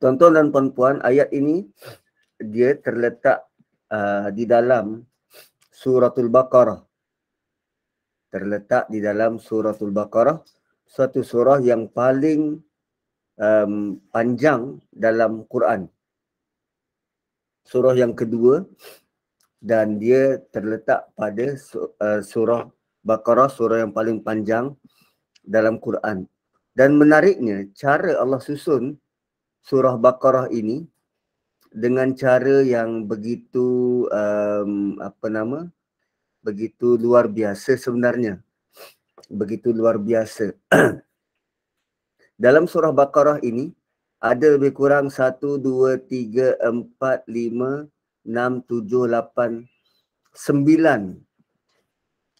Tuan-tuan dan puan-puan, ayat ini dia terletak di dalam suratul Baqarah. Terletak di dalam suratul Baqarah, suatu surah yang paling panjang dalam Quran. Surah yang kedua, dan dia terletak pada surah Baqarah, surah yang paling panjang dalam Quran. Dan menariknya, cara Allah susun surah Baqarah ini dengan cara yang begitu begitu luar biasa sebenarnya. Begitu luar biasa. Dalam surah Baqarah ini ada lebih kurang 1, 2, 3, 4, 5, 6, 7, 8,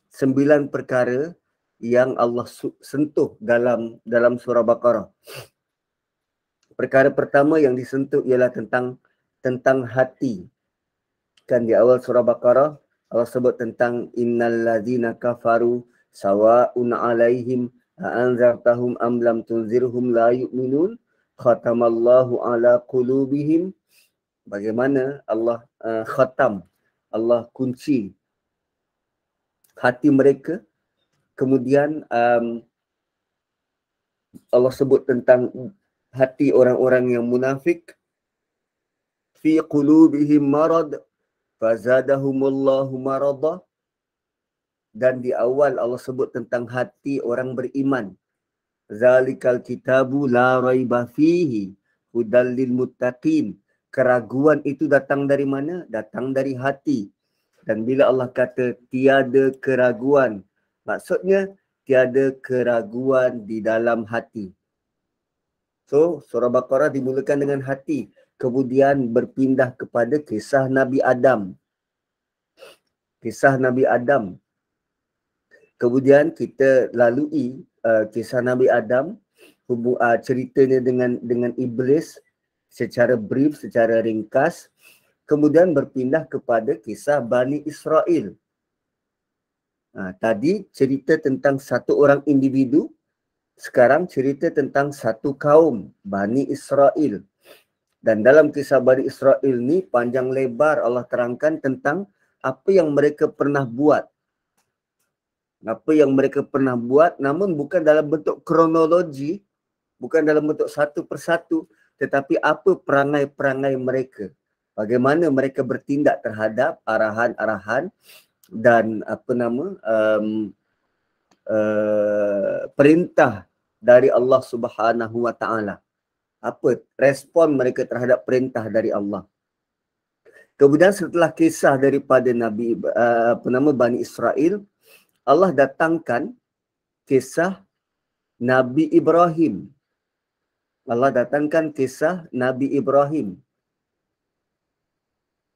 9 perkara yang Allah sentuh dalam surah Baqarah. Perkara pertama yang disentuh ialah tentang hati. Kan di awal surah Baqarah Allah sebut tentang innal ladzina kafaru sawa'un 'alaihim a'anzartahum am lam tunzirhum la yu'minun khatamallahu 'ala qulubihim. Bagaimana Allah khatam, Allah kunci hati mereka. Kemudian Allah sebut tentang hati orang-orang yang munafik. Fi qulubihim marad fazadahumullahu marada. Dan di awal Allah sebut tentang hati orang beriman. Zalikal kitabu la raiba fihi hudal lil muttaqin. Keraguan itu datang dari mana? Datang dari hati. Dan bila Allah kata tiada keraguan, maksudnya tiada keraguan di dalam hati. So, surah Baqarah dimulakan dengan hati. Kemudian berpindah kepada kisah Nabi Adam. Kisah Nabi Adam. Kemudian kita lalui kisah Nabi Adam, ceritanya dengan iblis secara brief, secara ringkas. Kemudian berpindah kepada kisah Bani Israel. Tadi cerita tentang satu orang individu, sekarang cerita tentang satu kaum, Bani Israel. Dan dalam kisah Bani Israel ni panjang lebar Allah terangkan tentang apa yang mereka pernah buat. Apa yang mereka pernah buat, namun bukan dalam bentuk kronologi, bukan dalam bentuk satu persatu, tetapi apa perangai-perangai mereka. Bagaimana mereka bertindak terhadap arahan-arahan dan perintah dari Allah Subhanahu Wa Taala. Apa respon mereka terhadap perintah dari Allah. Kemudian setelah kisah daripada Bani Israel, Allah datangkan kisah Nabi Ibrahim. Allah datangkan kisah Nabi Ibrahim.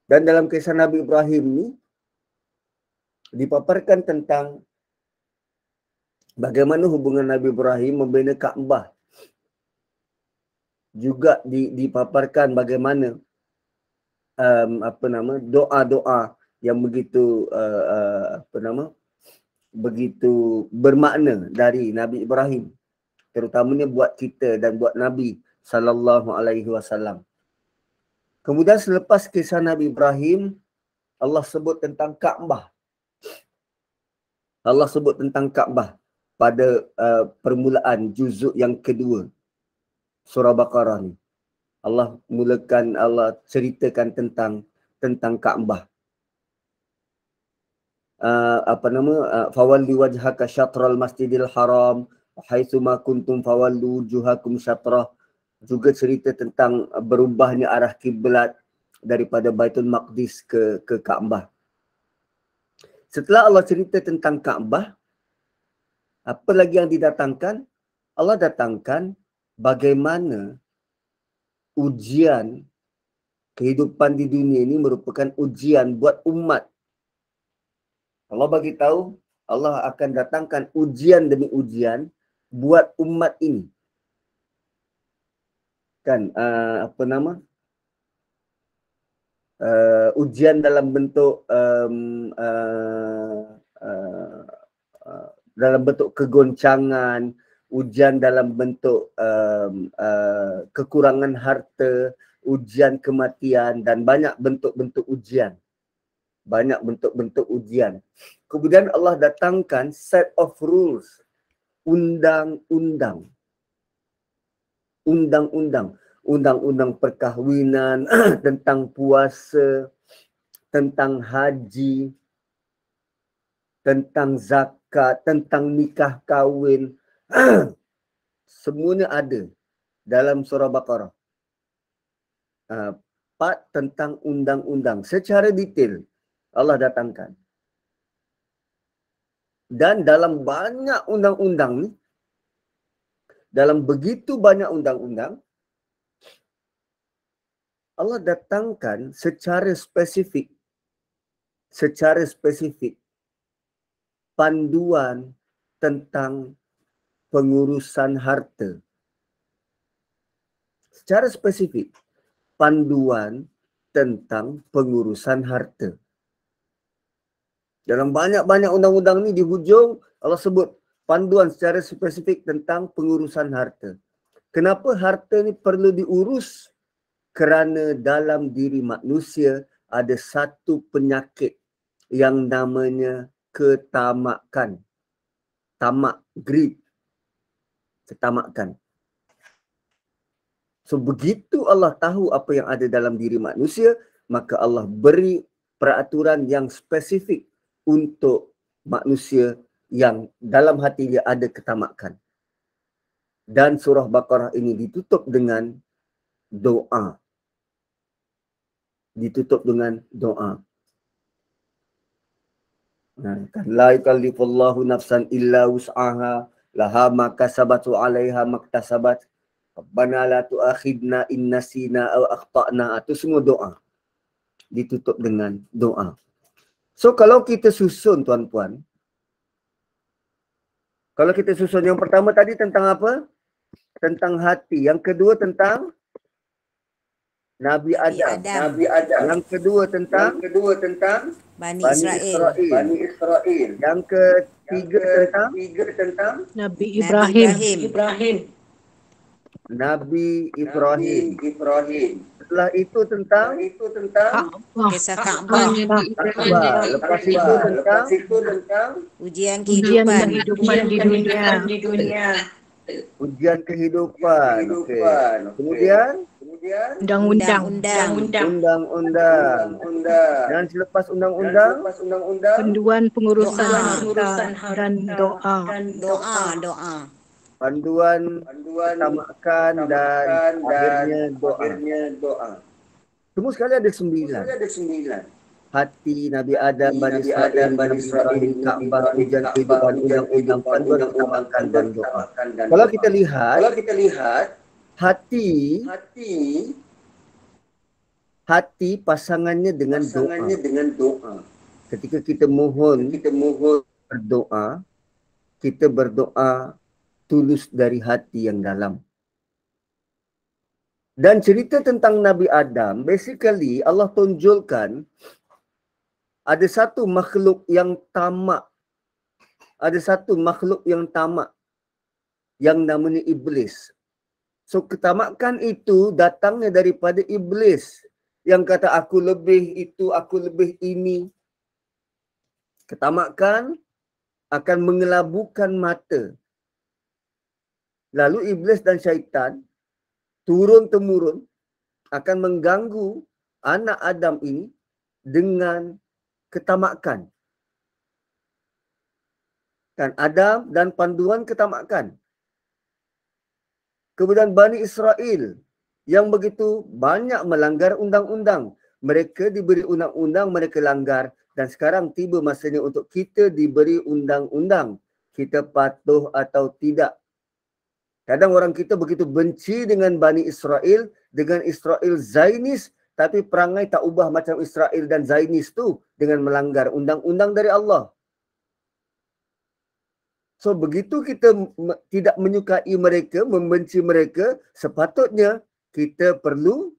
Dan dalam kisah Nabi Ibrahim ni dipaparkan tentang bagaimana hubungan Nabi Ibrahim membina Kaabah. Juga dipaparkan bagaimana doa-doa yang begitu begitu bermakna dari Nabi Ibrahim, terutamanya buat kita dan buat Nabi sallallahu alaihi wasallam. Kemudian selepas kisah Nabi Ibrahim, Allah sebut tentang Kaabah. Allah sebut tentang Kaabah pada permulaan juzuk yang kedua surah Baqarah ni. Allah ceritakan tentang Kaabah. Fawalli wajhaka syatral masjidil haram haitsu ma kuntum fawallu wujuhakum syatrah. Juga cerita tentang berubahnya arah kiblat daripada Baitul Maqdis ke Kaabah. Setelah Allah cerita tentang Kaabah, apa lagi yang didatangkan? Allah datangkan bagaimana ujian kehidupan di dunia ini merupakan ujian buat umat. Allah bagi tahu Allah akan datangkan ujian demi ujian buat umat ini. Kan ujian dalam bentuk dalam bentuk kegoncangan, ujian dalam bentuk kekurangan harta, ujian kematian, dan banyak bentuk-bentuk ujian. Banyak bentuk-bentuk ujian. Kemudian Allah datangkan set of rules, undang-undang. Undang-undang. Undang-undang perkahwinan, tentang puasa, tentang haji, tentang zakat, tentang nikah kahwin. Semuanya ada dalam surah Baqarah. Part tentang undang-undang secara detail Allah datangkan. Dan dalam banyak undang-undang ni, dalam begitu banyak undang-undang, Allah datangkan secara spesifik panduan tentang pengurusan harta. Secara spesifik panduan tentang pengurusan harta. Dalam banyak-banyak undang-undang ni di hujung Allah sebut panduan secara spesifik tentang pengurusan harta. Kenapa harta ni perlu diurus? Kerana dalam diri manusia ada satu penyakit yang namanya ketamakan. Tamak, greed. Ketamakan. So begitu Allah tahu apa yang ada dalam diri manusia, maka Allah beri peraturan yang spesifik untuk manusia yang dalam hati dia ada ketamakan. Dan surah Baqarah ini ditutup dengan doa. Ditutup dengan doa. La yukallifullahu nafsan illa wus'aha laha ma kasabat wa 'alaiha maktasabat. Rabbana la tu'akhidna in nasina aw akhtana. Itu semua doa. Ditutup dengan doa. So kalau kita susun tuan-puan, kalau kita susun yang pertama tadi tentang apa? Tentang hati. Yang kedua tentang Nabi Adam. Yang kedua tentang Bani Israel. Yang ketiga tentang Nabi Ibrahim. Nabi Ibrahim. Setelah itu tentang Kisah Ka'bah. Lepas itu tentang Ujian kehidupan di dunia. ujian kehidupan. Okey. Kemudian Undang-undang. undang-undang. Dan selepas undang-undang Panduan pengurusan harta dan doa. Doa. panduan ketamakan dan akhirnya doa. Semua sekali ada 9. Hati Nabi Adam, Bani Israel, Nabi Ibrahim, Ka'bah, ujian kehidupan, undang-undang, panduan ketamakan dan doa. Kalau kita lihat hati pasangannya dengan doa. Ketika kita mohon berdoa, kita berdoa tulus dari hati yang dalam. Dan cerita tentang Nabi Adam, basically Allah tunjukkan ada satu makhluk yang tamak. Yang namanya iblis. So ketamakan itu datangnya daripada iblis yang kata aku lebih itu, aku lebih ini. Ketamakan akan mengelabukan mata. Lalu iblis dan syaitan turun-temurun akan mengganggu anak Adam ini dengan ketamakan. Kan Adam dan panduan ketamakan. Kemudian Bani Israel yang begitu banyak melanggar undang-undang. Mereka diberi undang-undang, mereka langgar. Dan sekarang tiba masanya untuk kita diberi undang-undang. Kita patuh atau tidak. Kadang orang kita begitu benci dengan Bani Israel, dengan Israel Zionis, tapi perangai tak ubah macam Israel dan Zionis tu dengan melanggar undang-undang dari Allah. So begitu kita tidak menyukai mereka, membenci mereka, sepatutnya kita perlu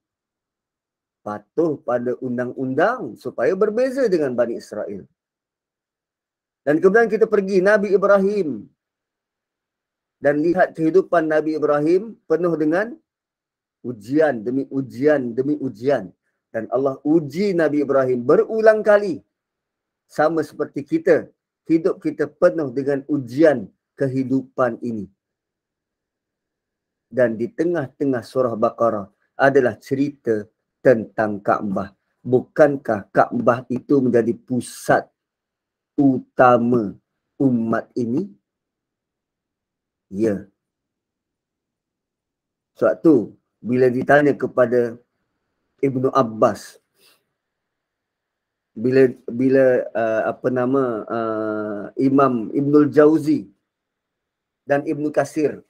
patuh pada undang-undang supaya berbeza dengan Bani Israel. Dan kemudian kita pergi Nabi Ibrahim. Dan lihat kehidupan Nabi Ibrahim penuh dengan ujian demi ujian demi ujian. Dan Allah uji Nabi Ibrahim berulang kali. Sama seperti kita. Hidup kita penuh dengan ujian kehidupan ini. Dan di tengah-tengah surah Baqarah adalah cerita tentang Kaabah. Bukankah Kaabah itu menjadi pusat utama umat ini? Ya. Sebab tu, bila ditanya kepada Ibnu Abbas, Imam Ibnul Jauzi dan Ibnu Kasir,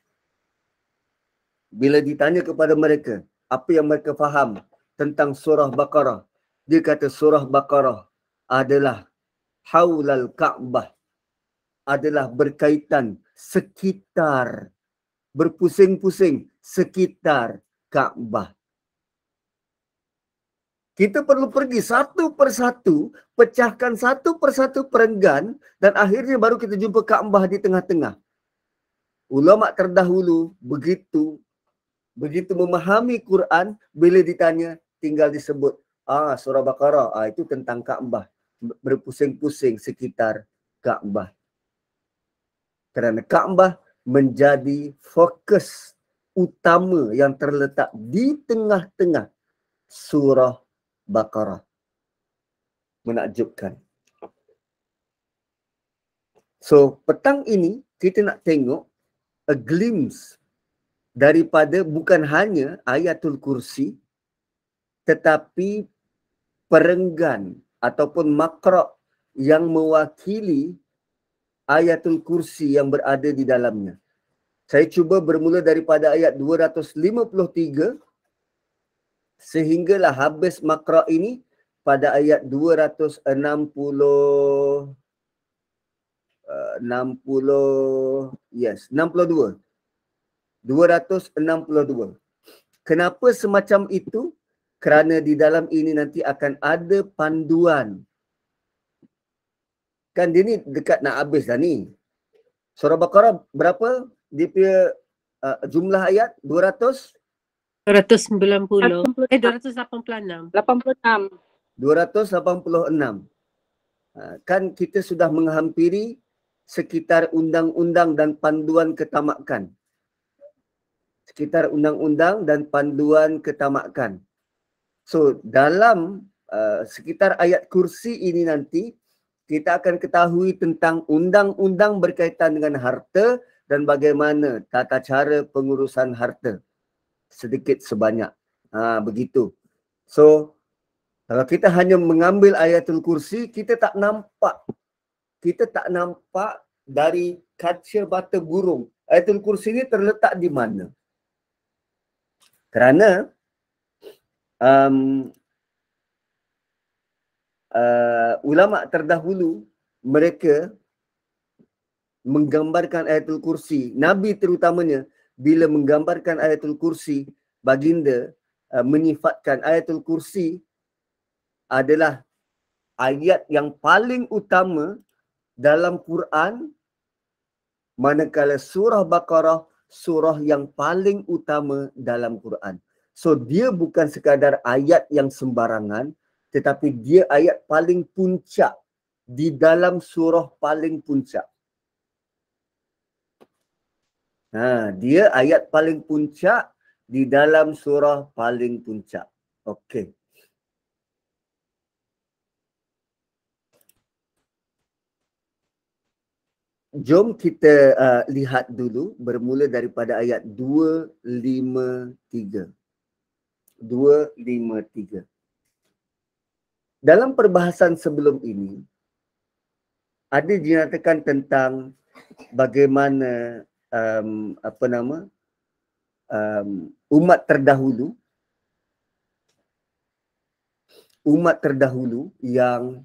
bila ditanya kepada mereka apa yang mereka faham tentang surah Baqarah, dia kata surah Baqarah adalah haulal Ka'bah, adalah berkaitan sekitar, berpusing-pusing sekitar Kaabah. Kita perlu pergi satu persatu, pecahkan satu persatu perenggan, dan akhirnya baru kita jumpa Kaabah di tengah-tengah. Ulama terdahulu begitu memahami Quran, bila ditanya tinggal disebut surah Baqarah, itu tentang Kaabah, berpusing-pusing sekitar Kaabah. Kerana Kaabah menjadi fokus utama yang terletak di tengah-tengah surah Baqarah. Menakjubkan. So, petang ini kita nak tengok a glimpse daripada bukan hanya ayatul kursi, tetapi perenggan ataupun makra' yang mewakili ayatul kursi yang berada di dalamnya. Saya cuba bermula daripada ayat 253 sehinggalah habis makra' ini pada ayat 262. Kenapa semacam itu? Kerana di dalam ini nanti akan ada panduan. Kan dia ni dekat nak habis dah ni. Surah Baqarah berapa? Dia punya jumlah ayat 200? 286. 86. 286. Kan kita sudah menghampiri sekitar undang-undang dan panduan ketamakan. Sekitar undang-undang dan panduan ketamakan. So, dalam sekitar ayat kursi ini nanti, kita akan ketahui tentang undang-undang berkaitan dengan harta dan bagaimana tata cara pengurusan harta. Sedikit sebanyak. Begitu. So, kalau kita hanya mengambil ayatul kursi, kita tak nampak. Kita tak nampak dari kaca mata burung. Ayatul kursi ini terletak di mana? Kerana ulama terdahulu mereka menggambarkan ayatul kursi, Nabi terutamanya bila menggambarkan ayatul kursi, baginda menyifatkan ayatul kursi adalah ayat yang paling utama dalam Quran, manakala surah Baqarah surah yang paling utama dalam Quran. So dia bukan sekadar ayat yang sembarangan, tetapi dia ayat paling puncak di dalam surah paling puncak. Dia ayat paling puncak di dalam surah paling puncak. Okey. Jom kita lihat dulu bermula daripada ayat 253. 253. Dalam perbahasan sebelum ini, ada dinyatakan tentang bagaimana umat terdahulu yang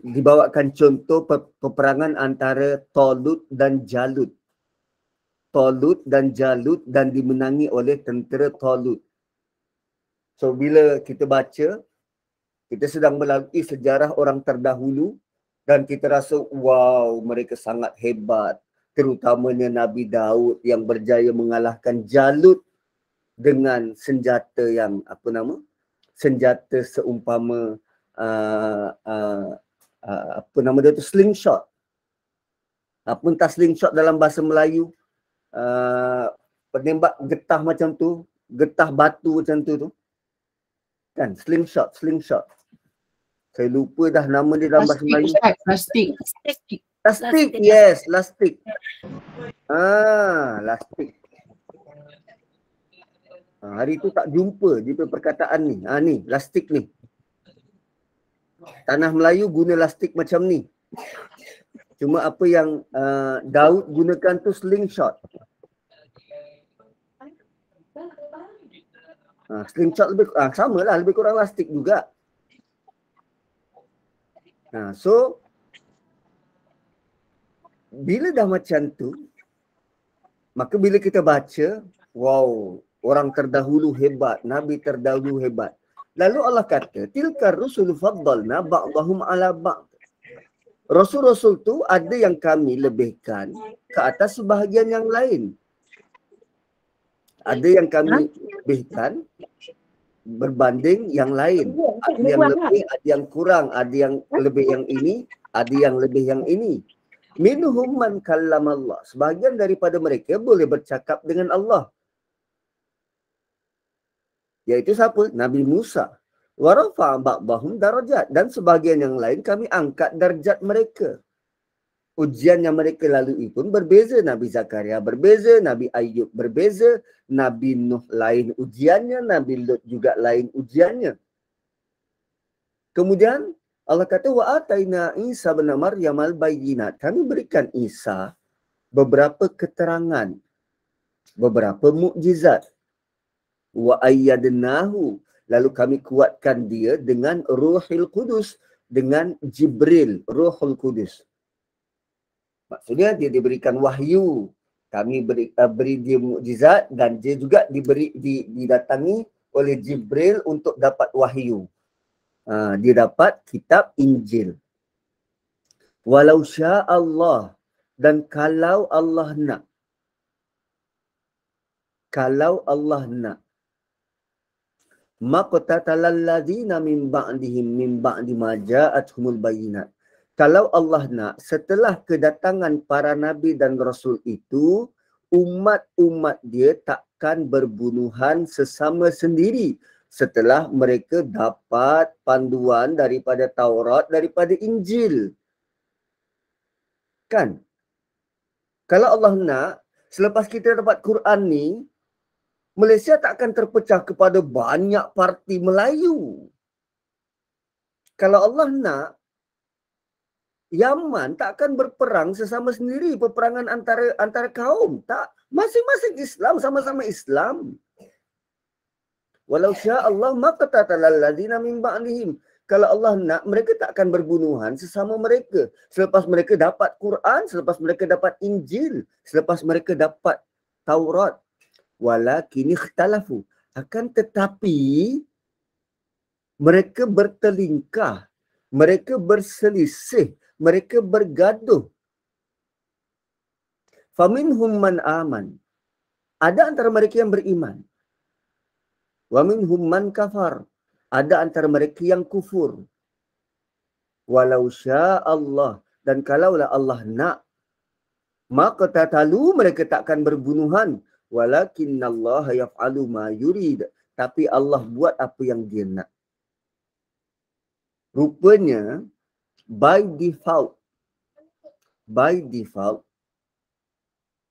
dibawakan contoh peperangan antara Talut dan Jalut. Talut dan Jalut dan dimenangi oleh tentera Talut. So bila kita baca, kita sedang melalui sejarah orang terdahulu dan kita rasa wow, mereka sangat hebat, terutamanya Nabi Daud yang berjaya mengalahkan Jalut dengan senjata yang senjata seumpama apa nama dia tu, slingshot. Apa entah slingshot dalam bahasa Melayu, penembak getah macam tu, getah batu macam tu kan, slingshot. Saya lupa dah nama dia dalam bahasa Melayu. Plastik. Lastik, yes, lastik. Lastik. Hari tu tak jumpa di perkataan ni. Ni, lastik ni. Tanah Melayu guna lastik macam ni. Cuma apa yang Daud gunakan tu slingshot. Slingshot lebih samalah, lebih kurang lastik juga. So bila dah macam tu, maka bila kita baca, wow, orang terdahulu hebat, Nabi terdahulu hebat. Lalu Allah kata, tilkar rusul faddalna ba'dahum ala ba'd. Rasul-rasul tu ada yang kami lebihkan ke atas sebahagian yang lain. Ada yang kami lebihkan berbanding yang lain. Ada yang lebih, ada yang kurang, ada yang lebih yang ini, ada yang lebih yang ini. Minhum man kallamallah. Sebahagian daripada mereka boleh bercakap dengan Allah. Iaitu siapa? Nabi Musa. Wa rafa'a ba'dahum darajat. Dan sebahagian yang lain kami angkat darjat mereka. Ujian yang mereka lalui pun berbeza. Nabi Zakaria berbeza, Nabi Ayub berbeza, Nabi Nuh lain ujiannya, Nabi Lut juga lain ujiannya. Kemudian Allah kata wa ataina Isa bin Maryam al-bayyinat. Kami berikan Isa beberapa keterangan, beberapa mukjizat. Wa ayyadnahu, lalu kami kuatkan dia dengan Ruhul Qudus, dengan Jibril, Ruhul Qudus. Maksudnya dia diberikan wahyu. Kami beri dia mukjizat dan dia juga didatangi oleh Jibril untuk dapat wahyu. Dia dapat kitab Injil. Walau sya Allah, dan kalau Allah nak. Kalau Allah nak. Maqtatalal ladzina min ba'dihim min ba'di ma ja'atuhumul bayyinat. Kalau Allah nak, setelah kedatangan para nabi dan rasul itu, umat-umat dia takkan berbunuhan sesama sendiri setelah mereka dapat panduan daripada Taurat, daripada Injil. Kan? Kalau Allah nak, selepas kita dapat Quran ni, Malaysia tak akan terpecah kepada banyak parti Melayu. Kalau Allah nak, Yaman tak akan berperang sesama sendiri, peperangan antara kaum. Tak, masing-masing Islam, sama-sama Islam. Walau sya Allah maqtatalal ladzina min ba'dihim. Kalau Allah nak, mereka tak akan berbunuhan sesama mereka. Selepas mereka dapat Quran, selepas mereka dapat Injil, selepas mereka dapat Taurat. Walakin ikhtalafu. Akan tetapi, mereka bertelingkah, mereka berselisih, mereka bergaduh. Faminhum man aman. Ada antara mereka yang beriman. Wa minhum man kafar. Ada antara mereka yang kufur. Walau sya Allah, dan kalaulah Allah nak, maka tatalu, mereka takkan berbunuhan. Walakinnallaha yaf'alu ma yurid. Tapi Allah buat apa yang dia nak. Rupanya by default,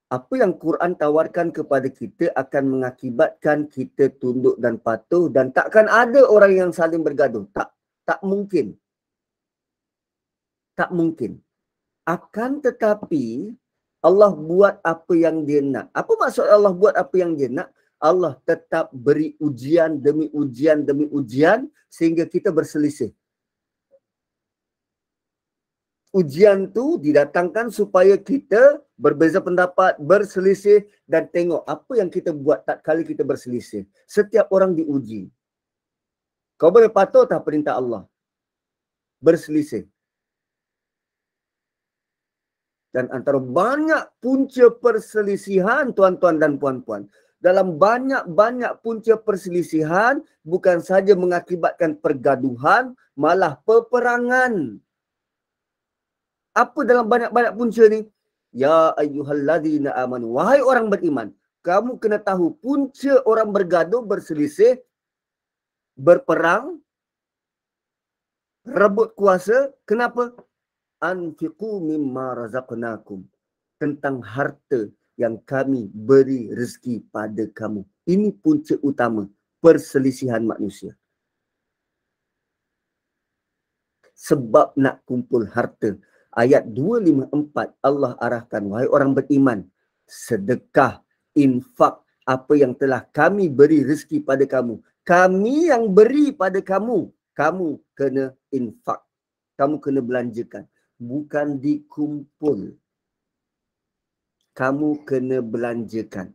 apa yang Quran tawarkan kepada kita akan mengakibatkan kita tunduk dan patuh, dan takkan ada orang yang saling bergaduh. Tak mungkin. Tak mungkin. Akan tetapi Allah buat apa yang dia nak. Apa maksud Allah buat apa yang dia nak? Allah tetap beri ujian demi ujian demi ujian sehingga kita berselisih. Ujian tu didatangkan supaya kita berbeza pendapat, berselisih, dan tengok apa yang kita buat tak kali kita berselisih. Setiap orang diuji. Kau boleh patuh tak perintah Allah? Berselisih. Dan antara banyak punca perselisihan, tuan-tuan dan puan-puan, dalam banyak-banyak punca perselisihan, bukan saja mengakibatkan pergaduhan, malah peperangan. Apa dalam banyak-banyak punca ni? Ya ayyuhalladzina amanu, wahai orang beriman, kamu kena tahu punca orang bergaduh, berselisih, berperang, rebut kuasa. Kenapa? Anfiqu mimma razaqnakum. Tentang harta yang kami beri rezeki pada kamu. Ini punca utama perselisihan manusia. Sebab nak kumpul harta. Ayat 254 Allah arahkan, wahai orang beriman, sedekah, infak, apa yang telah kami beri rezeki pada kamu. Kami yang beri pada kamu. Kamu kena infak. Kamu kena belanjakan. Bukan dikumpul. Kamu kena belanjakan.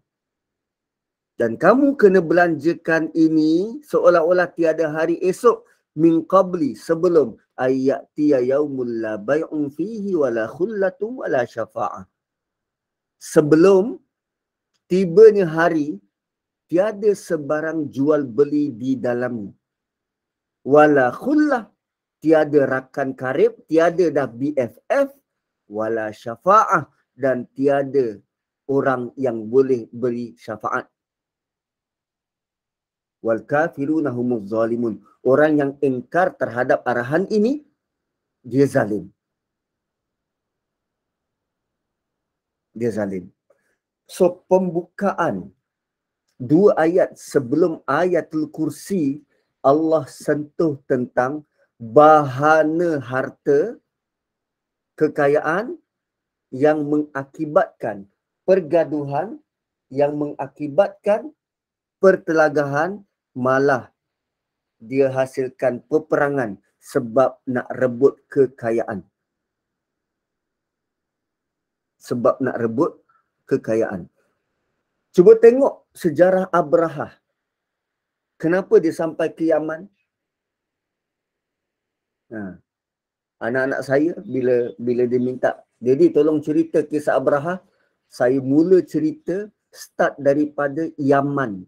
Dan kamu kena belanjakan ini seolah-olah tiada hari esok. Min qabli, sebelum ayyatiya yaumul la bay'un fihi wala khullatun wala syafa'ah. Sebelum tibanya hari, tiada sebarang jual beli di dalamnya. Wala khullah, tiada rakan karib, tiada dah BFF, wala syafa'ah, dan tiada orang yang boleh beri syafaat. Wal kafiruna humuz zalimun. Orang yang ingkar terhadap arahan ini, dia zalim. Dia zalim. So, pembukaan 2 ayat sebelum ayatul kursi, Allah sentuh tentang bahana harta, kekayaan yang mengakibatkan pergaduhan, yang mengakibatkan pertelagahan, malah dia hasilkan peperangan sebab nak rebut kekayaan. Sebab nak rebut kekayaan. Cuba tengok sejarah Abrahah. Kenapa dia sampai ke Yaman? Anak-anak saya bila dia minta, jadi tolong cerita kisah Abrahah, saya mula cerita start daripada Yaman.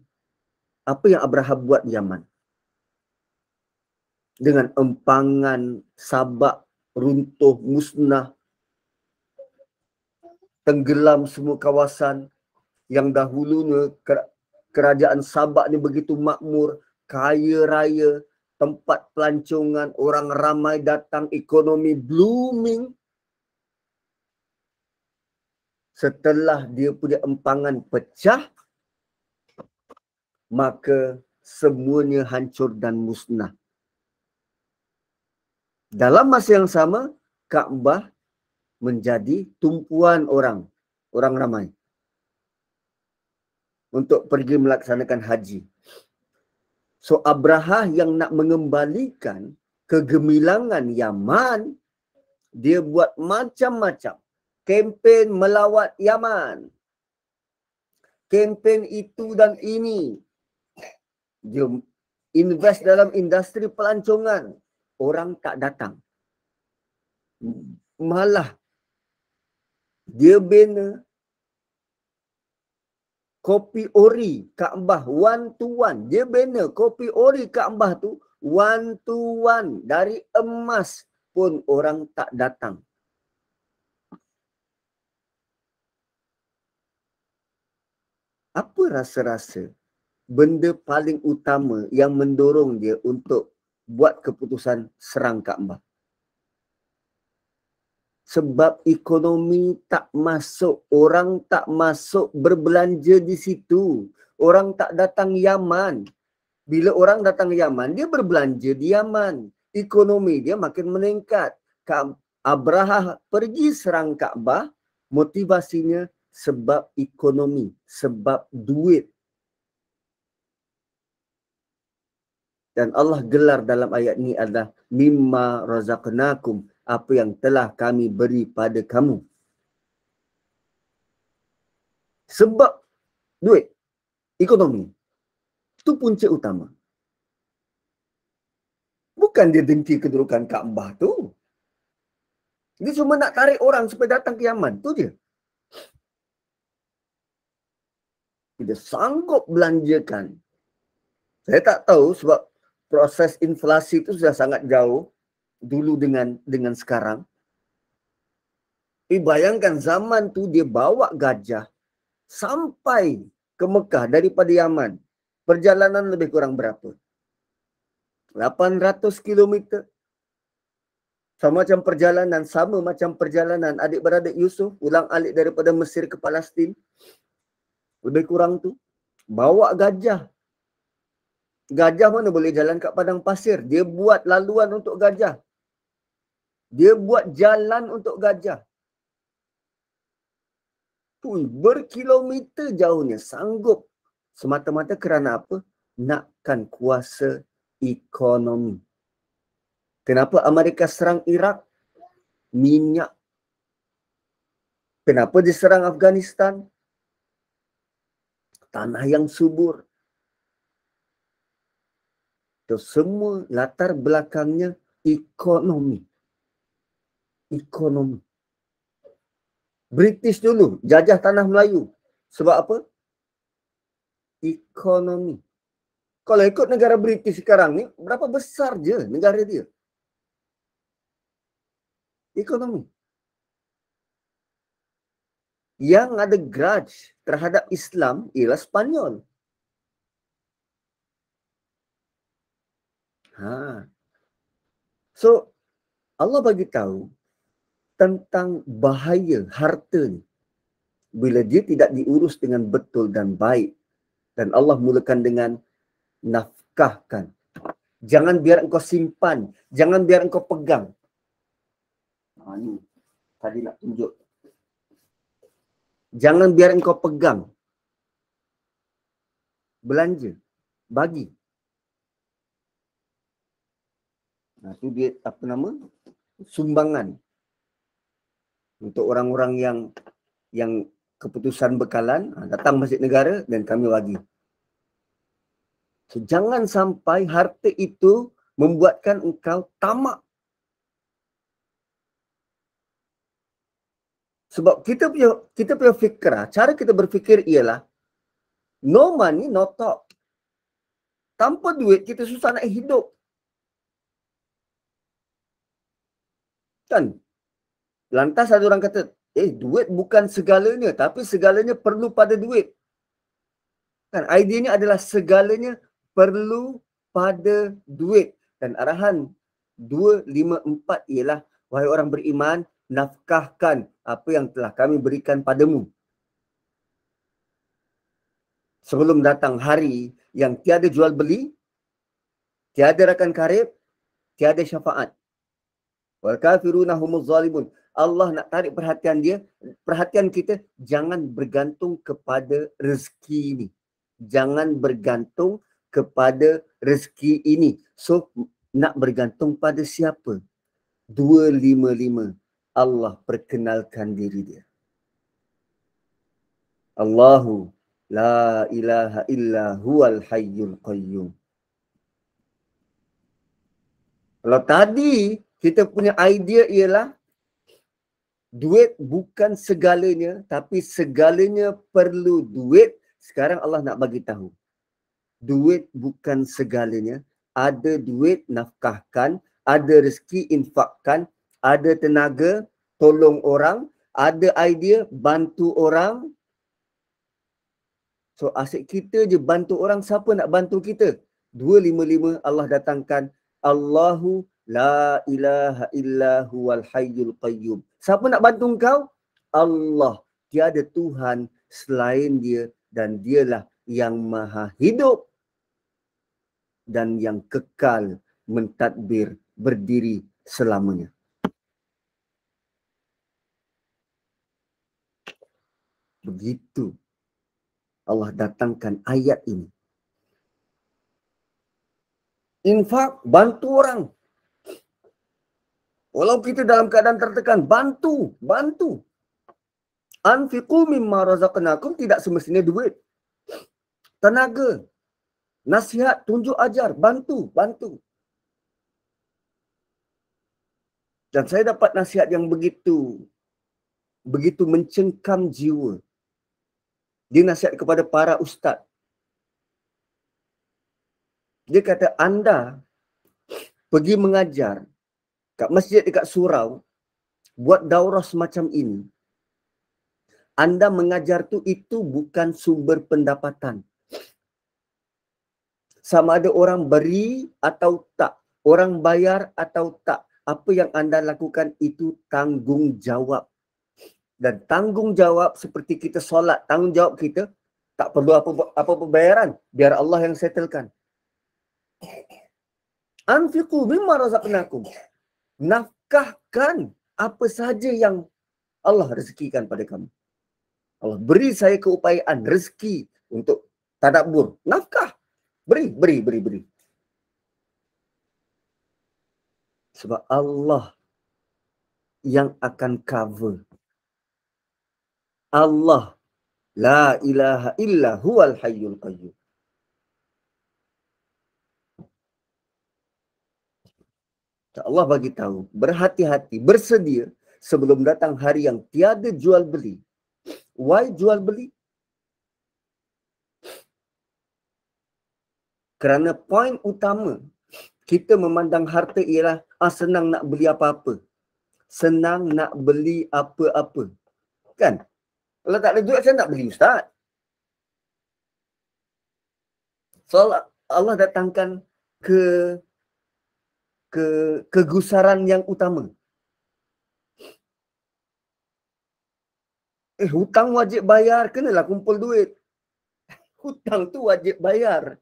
Apa yang Abrahah buat di Yaman? Dengan empangan, sabak, runtuh, musnah, tenggelam semua kawasan yang dahulunya kerajaan Sabak ni begitu makmur, kaya raya, tempat pelancongan, orang ramai datang, ekonomi blooming. Setelah dia punya empangan pecah, maka semuanya hancur dan musnah. Dalam masa yang sama, Kaabah menjadi tumpuan orang ramai untuk pergi melaksanakan haji. So, Abrahah yang nak mengembalikan kegemilangan Yaman, dia buat macam-macam. Kempen melawat Yaman. Kempen itu dan ini. Dia invest dalam industri pelancongan. Orang tak datang. Malah dia bina kopi ori Kaabah one to one. Dia bina kopi ori Kaabah tu one to one. Dari emas pun orang tak datang. Apa rasa-rasa benda paling utama yang mendorong dia untuk buat keputusan serang Kaabah? Sebab ekonomi tak masuk, orang tak masuk berbelanja di situ. Orang tak datang Yaman. Bila orang datang Yaman, dia berbelanja di Yaman. Ekonomi dia makin meningkat. Abrahah pergi serang Kaabah, motivasinya sebab ekonomi, sebab duit. Dan Allah gelar dalam ayat ini adalah mimma razaqnakum, apa yang telah kami beri pada kamu. Sebab duit, ekonomi, itu punca utama. Bukan dia dengki kedudukan Kaabah tu. Dia cuma nak tarik orang supaya datang ke Yaman. Tu dia. Dia sanggup belanjakan. Saya tak tahu sebab proses inflasi itu sudah sangat jauh dulu dengan sekarang. Tapi bayangkan zaman tu dia bawa gajah sampai ke Mekah daripada Yaman. Perjalanan lebih kurang berapa? 800 km. Sama macam perjalanan adik-beradik Yusuf ulang-alik daripada Mesir ke Palestin. Lebih kurang tu. Bawa gajah. Gajah mana boleh jalan kat padang pasir? Dia buat laluan untuk gajah. Dia buat jalan untuk gajah. Berkilometer jauhnya. Sanggup. Semata-mata kerana apa? Nakkan kuasa ekonomi. Kenapa Amerika serang Iraq? Minyak. Kenapa diserang Afghanistan? Tanah yang subur. Itu semua latar belakangnya ekonomi. Ekonomi. British dulu jajah tanah Melayu. Sebab apa? Ekonomi. Kalau ikut negara British sekarang ni, berapa besar je negara dia? Ekonomi. Yang ada grudge terhadap Islam ialah Spanyol. So, Allah bagi tahu tentang bahaya harta ni. Bila dia tidak diurus dengan betul dan baik. Dan Allah mulakan dengan nafkahkan. Jangan biar engkau simpan. Jangan biar engkau pegang. Ni tadi nak tunjuk. Jangan biar engkau pegang. Belanja. Bagi. Itu dia apa nama? Sumbangan. Untuk orang-orang yang keputusan bekalan, datang masjid negara dan kami bagi. So, jangan sampai harta itu membuatkan engkau tamak. Sebab kita punya fikrah, cara kita berfikir ialah no money, no talk. Tanpa duit, kita susah nak hidup. Kan? Lantas ada orang kata, duit bukan segalanya, tapi segalanya perlu pada duit. Kan? Ideanya adalah segalanya perlu pada duit. Dan arahan 254 ialah, wahai orang beriman, nafkahkan apa yang telah kami berikan padamu. Sebelum datang hari yang tiada jual beli, tiada rakan karib, tiada syafaat. Wal kafiruna humuz zalimun. Allah nak tarik perhatian kita, jangan bergantung kepada rezeki ini. Jangan bergantung kepada rezeki ini. So, nak bergantung pada siapa? 255. Allah perkenalkan diri dia. Allahu la ilaha illa huwal hayyul qayyum. Kalau tadi kita punya idea ialah duit bukan segalanya, tapi segalanya perlu duit. Sekarang Allah nak bagi tahu. Duit bukan segalanya. Ada duit, nafkahkan. Ada rezeki, infakkan. Ada tenaga, tolong orang. Ada idea, bantu orang. So asyik kita je bantu orang. Siapa nak bantu kita? 255 Allah datangkan. Allahu la ilaha illa huwal hayyul qayyum. Siapa nak bantu kau? Allah. Tiada Tuhan selain dia. Dan dialah yang maha hidup. Dan yang kekal mentadbir berdiri selamanya. Begitu Allah datangkan ayat ini. Infak, bantu orang. Walau kita dalam keadaan tertekan, bantu. Anfiqu mimma razaqnakum, tidak semestinya duit. Tenaga, nasihat, tunjuk ajar, bantu. Dan saya dapat nasihat yang begitu mencengkam jiwa. Dia nasihat kepada para ustaz. Dia kata, anda pergi mengajar kat masjid dekat surau, buat daurah semacam ini. Anda mengajar tu itu bukan sumber pendapatan. Sama ada orang beri atau tak, orang bayar atau tak, apa yang anda lakukan itu tanggungjawab. Dan tanggungjawab seperti kita solat, tanggungjawab kita tak perlu apa bayaran, biar Allah yang settlekan. Anfiqu mimma razaqnakum. Nafkahkan apa sahaja yang Allah rezekikan pada kamu. Allah beri saya keupayaan, rezeki untuk tadabbur. Nafkah. Beri. Sebab Allah yang akan cover. Allah. La ilaha illa huwal hayyul qayyum. Allah bagi tahu, berhati-hati, bersedia sebelum datang hari yang tiada jual beli. Why jual beli? Kerana poin utama kita memandang harta ialah senang nak beli apa-apa. Senang nak beli apa-apa. Kan? Kalau tak ada duit, saya nak beli ustaz. So Allah datangkan kegusaran yang utama. Hutang wajib bayar, kenalah kumpul duit. Hutang tu wajib bayar.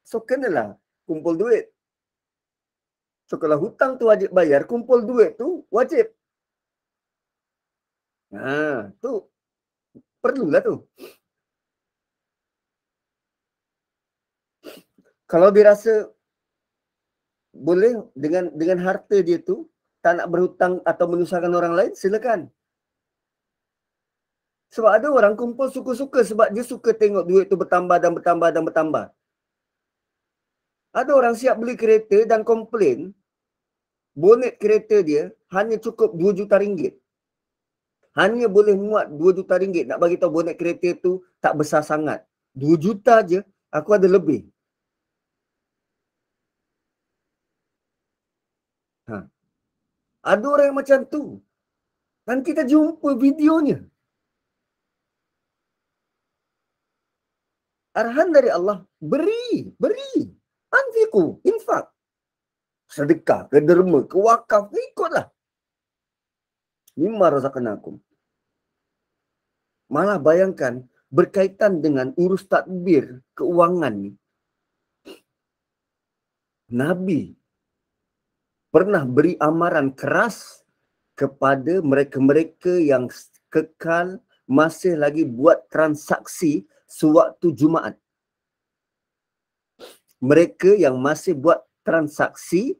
So kenalah kumpul duit. So kalau hutang tu wajib bayar, kumpul duit tu wajib. Tu perlulah tu. Kalau dia rasa boleh dengan harta dia tu tak nak berhutang atau menyusahkan orang lain, silakan. Sebab ada orang kumpul suka-suka sebab dia suka tengok duit tu bertambah dan bertambah dan bertambah. Ada orang siap beli kereta dan komplain bonet kereta dia hanya cukup 2 juta ringgit. Hanya boleh muat 2 juta ringgit. Nak bagi tahu bonet kereta tu tak besar sangat. 2 juta je, aku ada lebih. Ada orang yang macam tu. Dan kita jumpa videonya. Arahan dari Allah, beri. Anfiqu, infak. Sedekah, ke derma, ke wakaf, ikutlah. Mimma razaqnakum. Malah bayangkan berkaitan dengan urus tadbir keuangan ni. Nabi pernah beri amaran keras kepada mereka-mereka yang kekal masih lagi buat transaksi sewaktu Jumaat. Mereka yang masih buat transaksi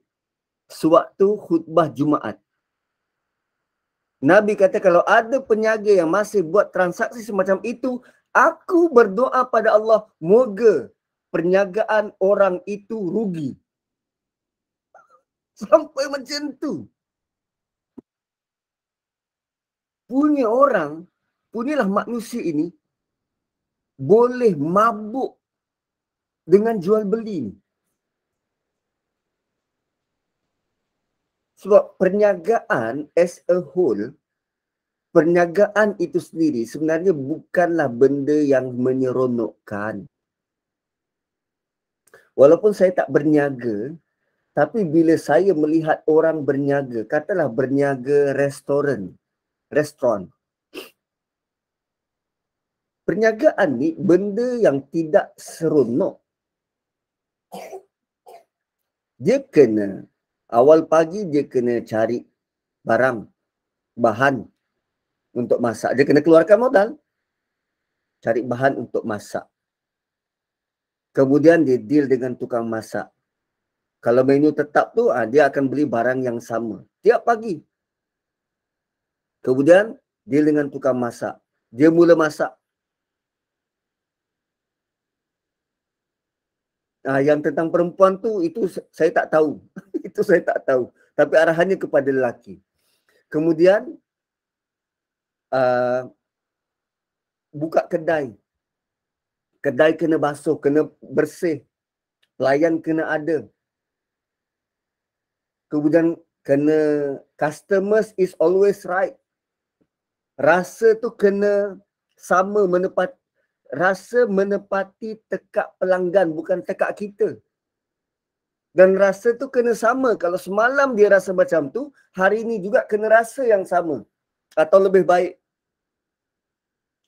sewaktu khutbah Jumaat. Nabi kata kalau ada peniaga yang masih buat transaksi semacam itu, aku berdoa pada Allah, moga perniagaan orang itu rugi. Sampai macam tu. Punyalah manusia ini boleh mabuk dengan jual beli ni. Sebab perniagaan as a whole, perniagaan itu sendiri sebenarnya bukanlah benda yang menyeronokkan. Walaupun saya tak berniaga, tapi bila saya melihat orang berniaga, katalah berniaga restoran. Perniagaan ni benda yang tidak seronok. Dia kena, awal pagi dia kena cari barang, bahan untuk masak. Dia kena keluarkan modal. Cari bahan untuk masak. Kemudian dia deal dengan tukang masak. Kalau menu tetap tu, dia akan beli barang yang sama tiap pagi. Kemudian deal dengan tukang masak. Dia mula masak. Yang tentang perempuan tu, itu saya tak tahu. Itu saya tak tahu. Tapi arahannya kepada lelaki. Kemudian buka kedai. Kedai kena basuh, kena bersih. Pelayan kena ada. Kemudian kena customers is always right. Rasa tu kena sama rasa menepati tekak pelanggan, bukan tekak kita. Dan rasa tu kena sama. Kalau semalam dia rasa macam tu, hari ini juga kena rasa yang sama. Atau lebih baik.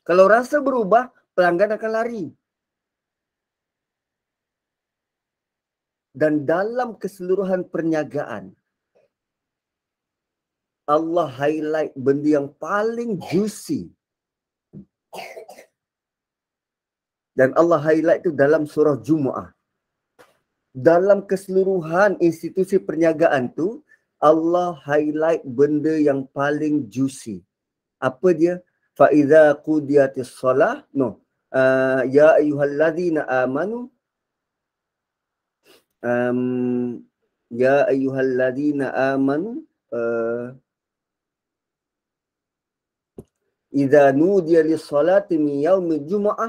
Kalau rasa berubah, pelanggan akan lari. Dan dalam keseluruhan perniagaan, Allah highlight benda yang paling juicy. Dan Allah highlight tu dalam surah Jumu'ah. Dalam keseluruhan institusi perniagaan tu, Allah highlight benda yang paling juicy. Apa dia? فَإِذَا قُدِيَتِ الصَّلَاةِ يَا أَيُّهَا الَّذِينَ آمَنُوا يَا أَيُّهَا الَّذِينَ آمَنُوا إِذَا نُودِيَ لِلصَّلَاةِ مِنْ يَوْمِ الْجُمُعَةِ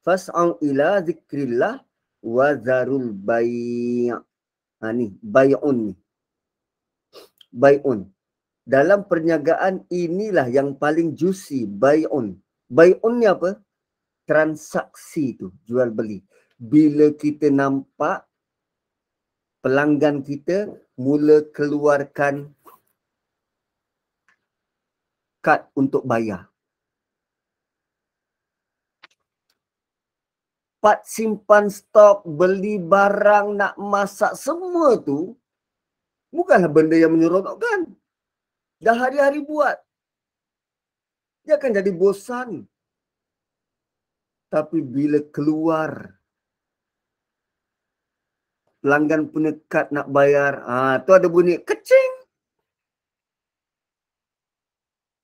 فَاسْعَوْا إِلَى ذِكْرِ اللَّهِ وَذَرُوا الْبَيْعَ. Ni, bay'un ni. Bay'un. Dalam perniagaan inilah yang paling juicy, bay'un. Bay'un ni apa? Transaksi tu, jual beli. Bila kita nampak pelanggan kita mula keluarkan kad untuk bayar. Part simpan stok, beli barang, nak masak, semua tu bukanlah benda yang menyeronokkan. Dah hari-hari buat. Dia akan jadi bosan. Tapi bila keluar pelanggan punya kad nak bayar, tu ada bunyi kecing.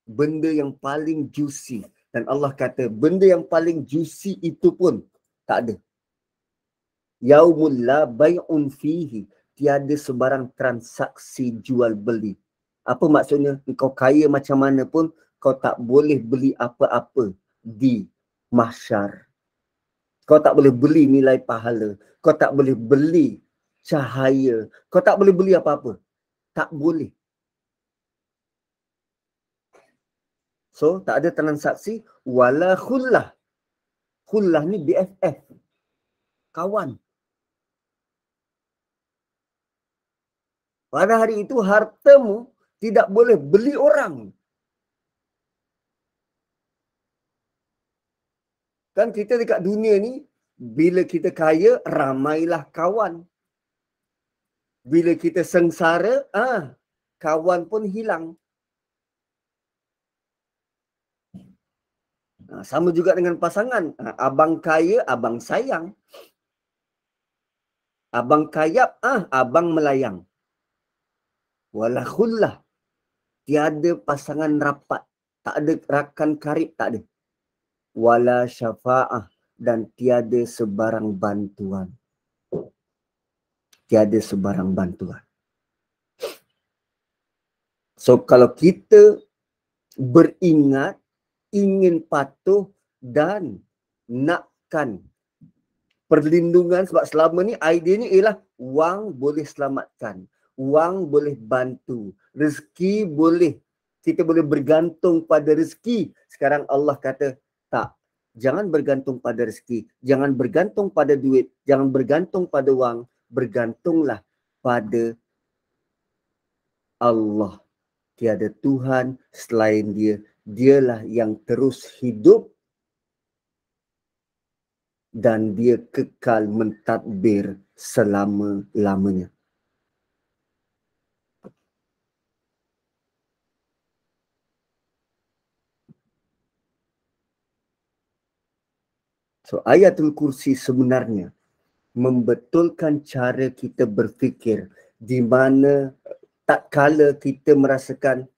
Benda yang paling juicy. Dan Allah kata, benda yang paling juicy itu pun tak ada. Yaumul la bay'un fihi. Tiada sebarang transaksi jual beli. Apa maksudnya? Engkau kaya macam mana pun, kau tak boleh beli apa-apa di mahsyar. Kau tak boleh beli nilai pahala. Kau tak boleh beli cahaya. Kau tak boleh beli apa-apa. Tak boleh. So, tak ada transaksi. Wala khullah. Khullah ni BFF. Kawan. Pada hari itu, hartamu tidak boleh beli orang. Kan kita dekat dunia ni, bila kita kaya, ramailah kawan. Bila kita sengsara, kawan pun hilang. Sama juga dengan pasangan. Abang kaya, abang sayang. Abang kayap, abang melayang. Wala khullah. Tiada pasangan rapat. Tak ada rakan karib, tak ada. Wala syafa'ah. Dan tiada sebarang bantuan. Tiada sebarang bantuan. So, kalau kita beringat, ingin patuh dan nakkan perlindungan, sebab selama ni idea ni ialah wang boleh selamatkan, wang boleh bantu, rezeki boleh, kita boleh bergantung pada rezeki. Sekarang Allah kata, tak, jangan bergantung pada rezeki, jangan bergantung pada duit, jangan bergantung pada wang, bergantunglah pada Allah. Tiada Tuhan selain Dia. Dialah yang terus hidup dan Dia kekal mentadbir selama-lamanya. So, Ayatul Kursi sebenarnya membetulkan cara kita berfikir, di mana tak kala kita merasakan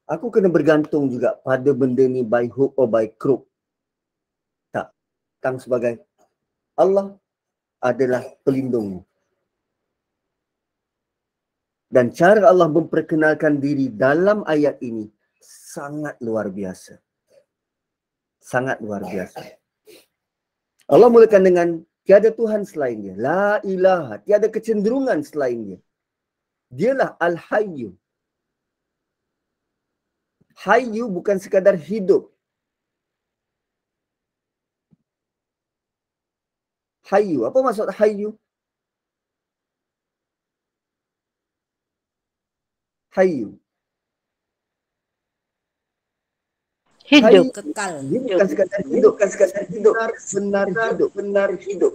aku kena bergantung juga pada benda ni by hook or by crook. Tak. Tang sebagai Allah adalah pelindung. Dan cara Allah memperkenalkan diri dalam ayat ini sangat luar biasa. Sangat luar biasa. Allah mulakan dengan tiada Tuhan selain dia. La ilaha. Tiada kecenderungan selain dia. Dialah Al-Hayyu. Hayyu bukan sekadar hidup. Hayyu. Apa maksud hayyu? Hayyu. Hidup. Kekal. Dia bukan sekadar hidup. Bukan sekadar hidup. Benar hidup. Benar hidup.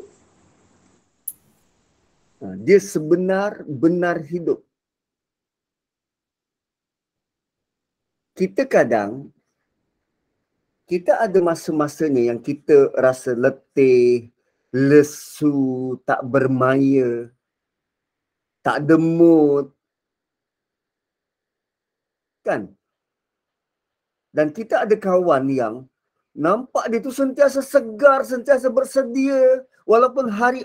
Dia sebenar-benar hidup. Kita kadang, kita ada masa-masanya yang kita rasa letih, lesu, tak bermaya, tak ada mood. Kan? Dan kita ada kawan yang nampak dia tu sentiasa segar, sentiasa bersedia. Walaupun hari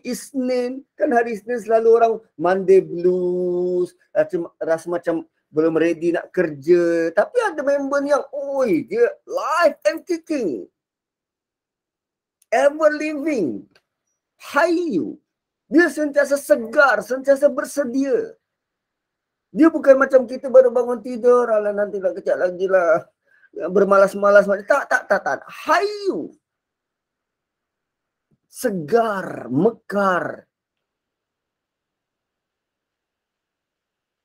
Isnin, kan hari Isnin selalu orang Monday blues, rasa macam belum ready nak kerja. Tapi ada member yang, oi, dia live and kicking. Ever living. Hayyu. Dia sentiasa segar, sentiasa bersedia. Dia bukan macam kita baru bangun tidur, alah nanti nak kejap lagi lah. Bermalas-malas. Tak. Hayyu. Segar, mekar.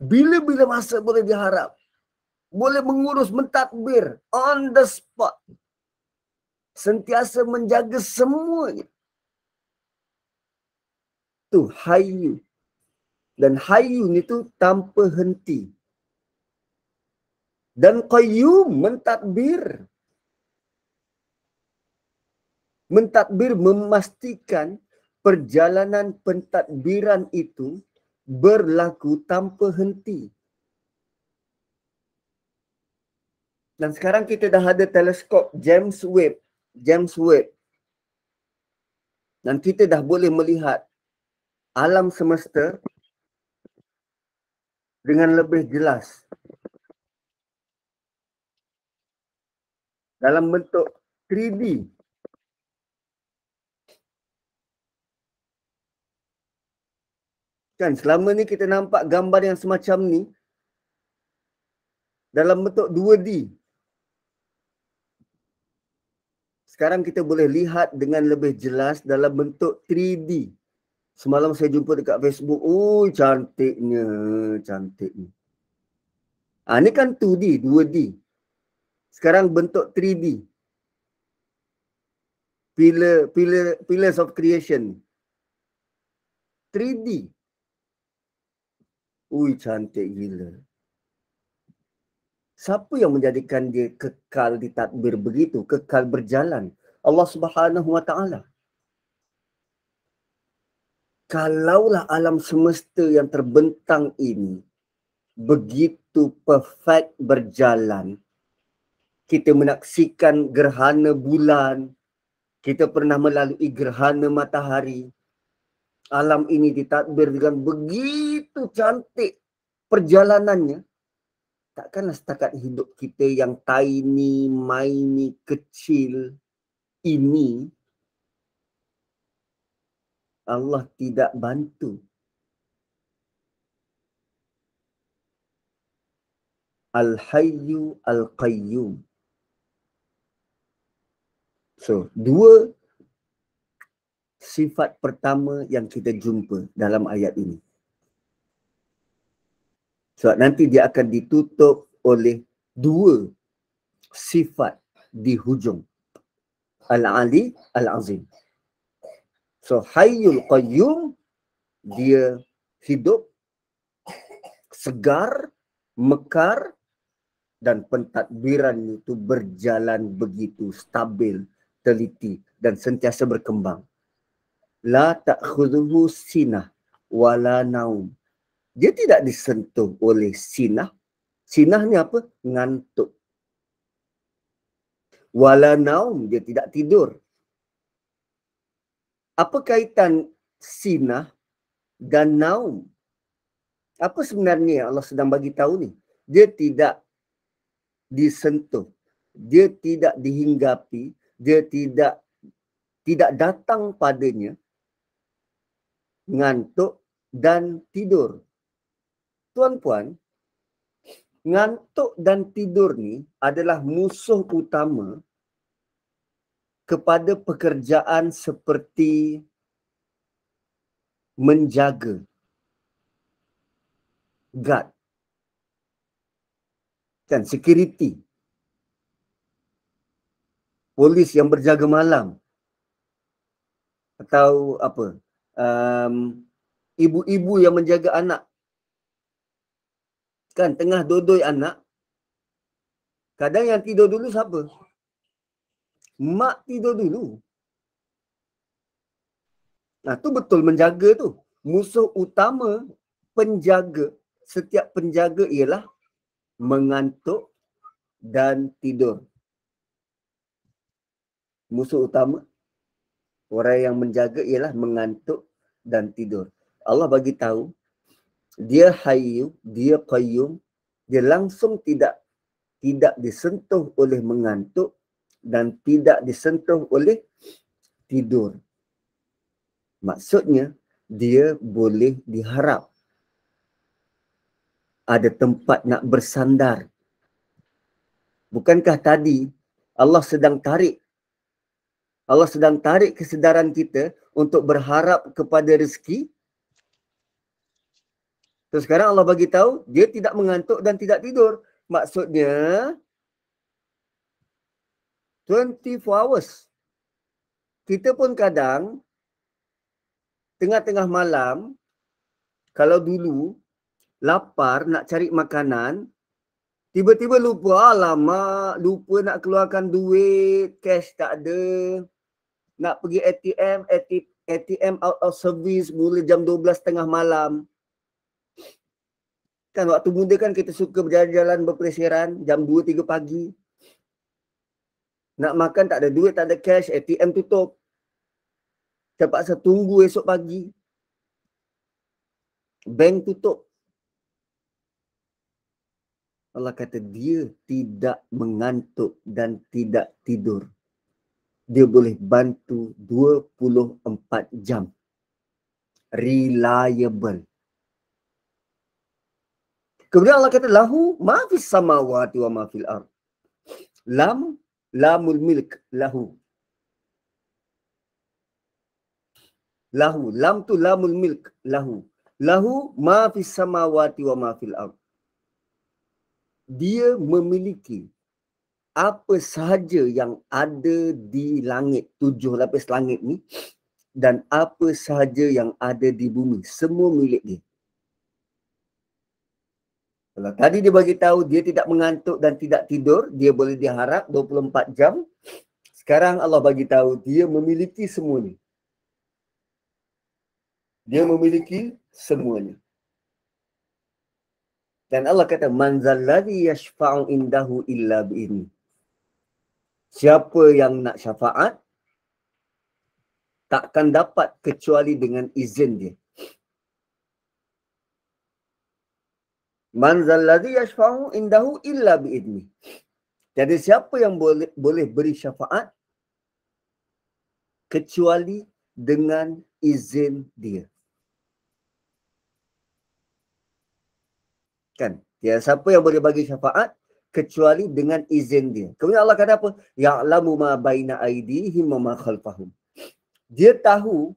Bila-bila masa boleh diharap. Boleh mengurus, mentadbir. On the spot. Sentiasa menjaga semuanya. Tu hayyu. Dan hayyu itu tanpa henti. Dan qayyum, mentadbir. Mentadbir memastikan perjalanan pentadbiran itu berlaku tanpa henti. Dan sekarang kita dah ada teleskop James Webb. Dan kita dah boleh melihat alam semesta dengan lebih jelas. Dalam bentuk 3D. Kan selama ni kita nampak gambar yang semacam ni dalam bentuk 2D. Sekarang kita boleh lihat dengan lebih jelas dalam bentuk 3D. Semalam saya jumpa dekat Facebook. Oh, cantiknya. Ni kan 2D, 2D. Sekarang bentuk 3D. Pillars of creation. 3D. Ui, cantik gila. Siapa yang menjadikan dia kekal ditadbir begitu, kekal berjalan? Allah Subhanahu wa Ta'ala. Kalaulah alam semesta yang terbentang ini begitu perfect berjalan, kita menyaksikan gerhana bulan, kita pernah melalui gerhana matahari, alam ini ditadbir dengan begitu cantik perjalanannya, takkanlah setakat hidup kita yang tiny, mini, kecil ini Allah tidak bantu. Al-Hayyu Al-Qayyum. So, dua sifat pertama yang kita jumpa dalam ayat ini. Sebab nanti dia akan ditutup oleh dua sifat di hujung. Al-Ali, Al-Azim. So, Hayyul Qayyum, dia hidup, segar, mekar, dan pentadbiran itu berjalan begitu stabil, teliti, dan sentiasa berkembang. La ta'khudhuhu sinah wala naum. Dia tidak disentuh oleh sinah. Sinah ni apa? Ngantuk. Wala naum, dia tidak tidur. Apa kaitan sinah dan naum? Apa sebenarnya yang Allah sedang bagi tahu ni? Dia tidak disentuh, dia tidak dihinggapi, dia tidak datang padanya ngantuk dan tidur. Tuan-puan, ngantuk dan tidur ni adalah musuh utama kepada pekerjaan seperti menjaga, guard, kan, security, polis yang berjaga malam, atau apa, ibu-ibu yang menjaga anak, kan, tengah dodoi anak, kadang yang tidur dulu siapa? Mak tidur dulu. Nah, tu betul menjaga tu. Musuh utama penjaga, setiap penjaga ialah mengantuk dan tidur. Musuh utama orang yang menjaga ialah mengantuk dan tidur. Allah bagi tahu dia Hayyu, dia Qayyum, dia langsung tidak disentuh oleh mengantuk dan tidak disentuh oleh tidur. Maksudnya dia boleh diharap. Ada tempat nak bersandar. Bukankah tadi Allah sedang tarik kesedaran kita untuk berharap kepada rezeki? Terus sekarang Allah bagi tahu dia tidak mengantuk dan tidak tidur. Maksudnya 24 hours. Kita pun kadang tengah-tengah malam, kalau dulu lapar nak cari makanan, tiba-tiba lupa, alamak, lupa nak keluarkan duit, cash tak ada. Nak pergi ATM out of service mula jam 12 tengah malam. Kan waktu muda kan kita suka berjalan-jalan berpelesiran jam 2-3 pagi. Nak makan tak ada duit, tak ada cash, ATM tutup. Terpaksa tunggu esok pagi. Bank tutup. Allah kata dia tidak mengantuk dan tidak tidur. Dia boleh bantu 24 jam. Reliable. Kemudian Allah kata lahu ma fis samawati wa ma fil ard. Lamul milk lahu. Lahu, lam tu lamul milk lahu. Lahu ma fis samawati wa ma fil ard. Dia memiliki apa sahaja yang ada di langit, 7 lapis langit ni, dan apa sahaja yang ada di bumi, semua milik dia. Kalau tadi dia bagi tahu dia tidak mengantuk dan tidak tidur, dia boleh diharap 24 jam. Sekarang Allah bagi tahu dia memiliki semuanya. Dia memiliki semuanya. Dan Allah kata man zalladhi yashfa'u indahu illa bi'izni. Siapa yang nak syafaat takkan dapat kecuali dengan izin dia. Man zalladhi yashfa'u indahu illa bi'izni. Jadi siapa yang boleh beri syafaat kecuali dengan izin dia. Kan? Ya, siapa yang boleh bagi syafaat kecuali dengan izin dia. Kemudian Allah kata apa? Ya'lamu ma baina aydihim wa ma khalfahum. Dia tahu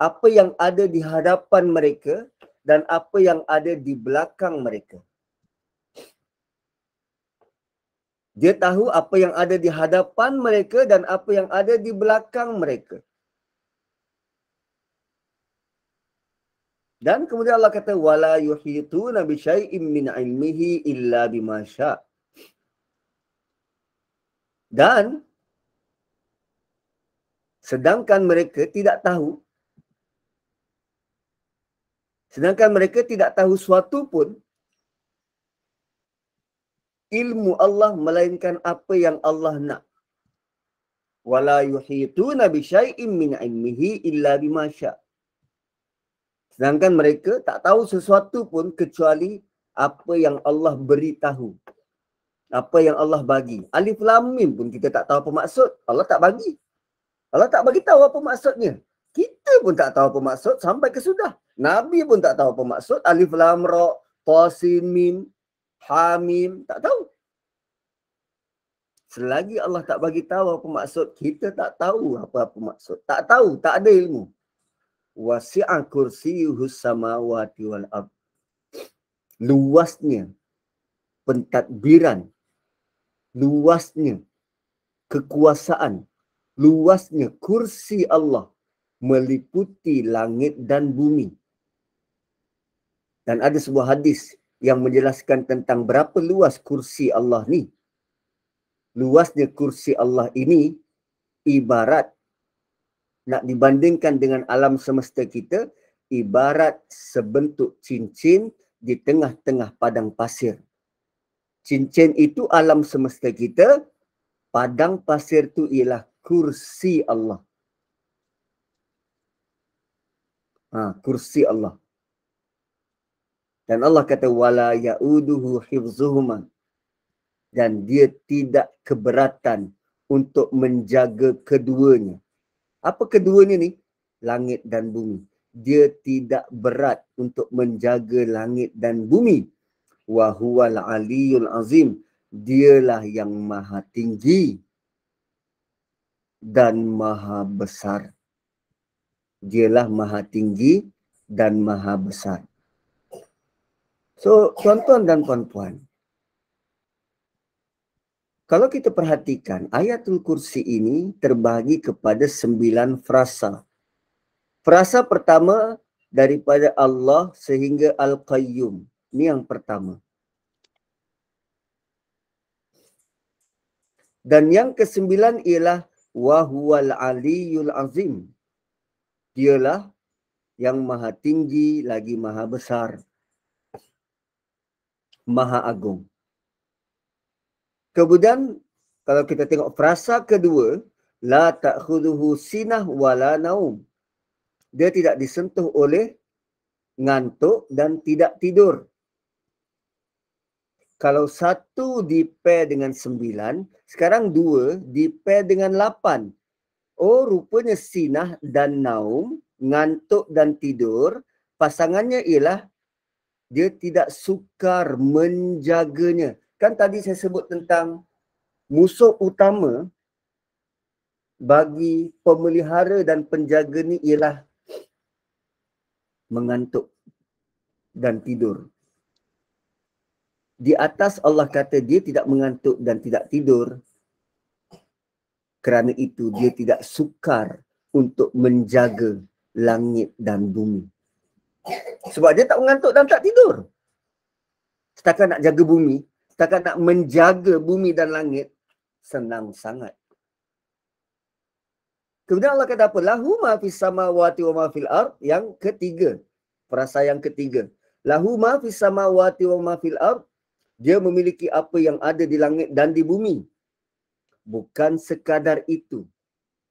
apa yang ada di hadapan mereka dan apa yang ada di belakang mereka. Dia tahu apa yang ada di hadapan mereka dan apa yang ada di belakang mereka. Dan kemudian Allah kata wala yuhituna bi syai'in min ilmihi illa bima syaa. Dan sedangkan mereka tidak tahu suatu pun ilmu Allah melainkan apa yang Allah nak. Wala yuhituna bi syai'in min ilmihi illa bima syaa. Sedangkan mereka tak tahu sesuatu pun kecuali apa yang Allah beritahu. Apa yang Allah bagi. Alif Lam Mim pun kita tak tahu apa maksud. Allah tak bagi. Allah tak bagi tahu apa maksudnya. Kita pun tak tahu apa maksud sampai ke sudah. Nabi pun tak tahu apa maksud. Alif Lam Ra, Ta Sin Mim, Ha Mim, tak tahu. Selagi Allah tak bagi tahu apa maksud, kita tak tahu apa-apa maksud. Tak tahu, tak ada ilmu. Wasi'a kursiyuhus samawati wal ard. Luasnya pentadbiran, luasnya kekuasaan, luasnya kursi Allah meliputi langit dan bumi. Dan ada sebuah hadis yang menjelaskan tentang berapa luas kursi Allah ni. Luasnya kursi Allah ini ibarat, nak dibandingkan dengan alam semesta kita, ibarat sebentuk cincin di tengah-tengah padang pasir. Cincin itu alam semesta kita, padang pasir itu ialah kursi Allah. Kursi Allah. Dan Allah kata wala ya'uduhu hifzuhuma, dan dia tidak keberatan untuk menjaga keduanya. Apa keduanya ni? Langit dan bumi. Dia tidak berat untuk menjaga langit dan bumi. Wa huwal aliyul azim. Dialah yang maha tinggi dan maha besar. Dialah maha tinggi dan maha besar. So, tuan-tuan dan puan-puan, kalau kita perhatikan, Ayatul Kursi ini terbahagi kepada 9 frasa. Frasa pertama daripada Allah sehingga Al-Qayyum. Ini yang pertama. Dan yang ke-9 ialah Wahuwal Aliyul Azim. Dialah yang maha tinggi lagi maha besar. Maha agung. Kemudian kalau kita tengok frasa kedua, la ta'khudhuhu sinah wala naum. Dia tidak disentuh oleh ngantuk dan tidak tidur. Kalau 1 di-pair dengan 9, sekarang 2 di-pair dengan 8. Oh, rupanya sinah dan naum, ngantuk dan tidur, pasangannya ialah dia tidak sukar menjaganya. Kan tadi saya sebut tentang musuh utama bagi pemelihara dan penjaga ni ialah mengantuk dan tidur. Di atas Allah kata dia tidak mengantuk dan tidak tidur. Kerana itu dia tidak sukar untuk menjaga langit dan bumi. Sebab dia tak mengantuk dan tak tidur. Setakat nak jaga bumi, setakat nak menjaga bumi dan langit, senang sangat. Kemudian Allah kata apa? Lahu ma fis samawati wa ma fil ard. Yang ketiga. Frasa yang ketiga. Lahu ma fis samawati wa ma fil ard. Dia memiliki apa yang ada di langit dan di bumi. Bukan sekadar itu.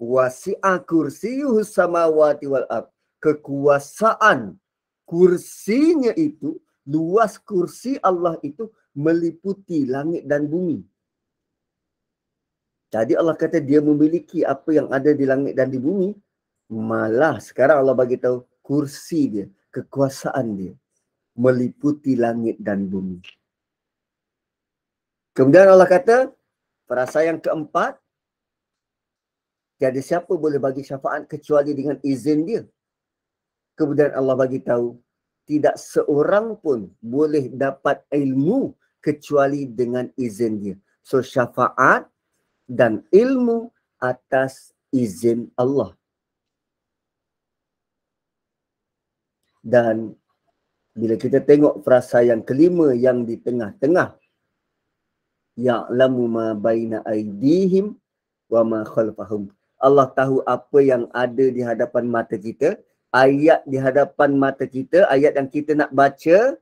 Wasi'a kursiyuhus samawati wal ard. Kekuasaan kursinya itu, luas kursi Allah itu meliputi langit dan bumi. Jadi Allah kata dia memiliki apa yang ada di langit dan di bumi. Malah sekarang Allah bagi tahu kursi dia, kekuasaan dia meliputi langit dan bumi. Kemudian Allah kata, frasa yang keempat, tiada siapa boleh bagi syafaat kecuali dengan izin dia. Kemudian Allah bagi tahu, tidak seorang pun boleh dapat ilmu kecuali dengan izin dia. So syafaat dan ilmu atas izin Allah. Dan bila kita tengok frasa yang kelima yang di tengah-tengah, ya'lamu ma baina aydihim wa ma khalfahum. Allah tahu apa yang ada di hadapan mata kita, ayat di hadapan mata kita, ayat yang kita nak baca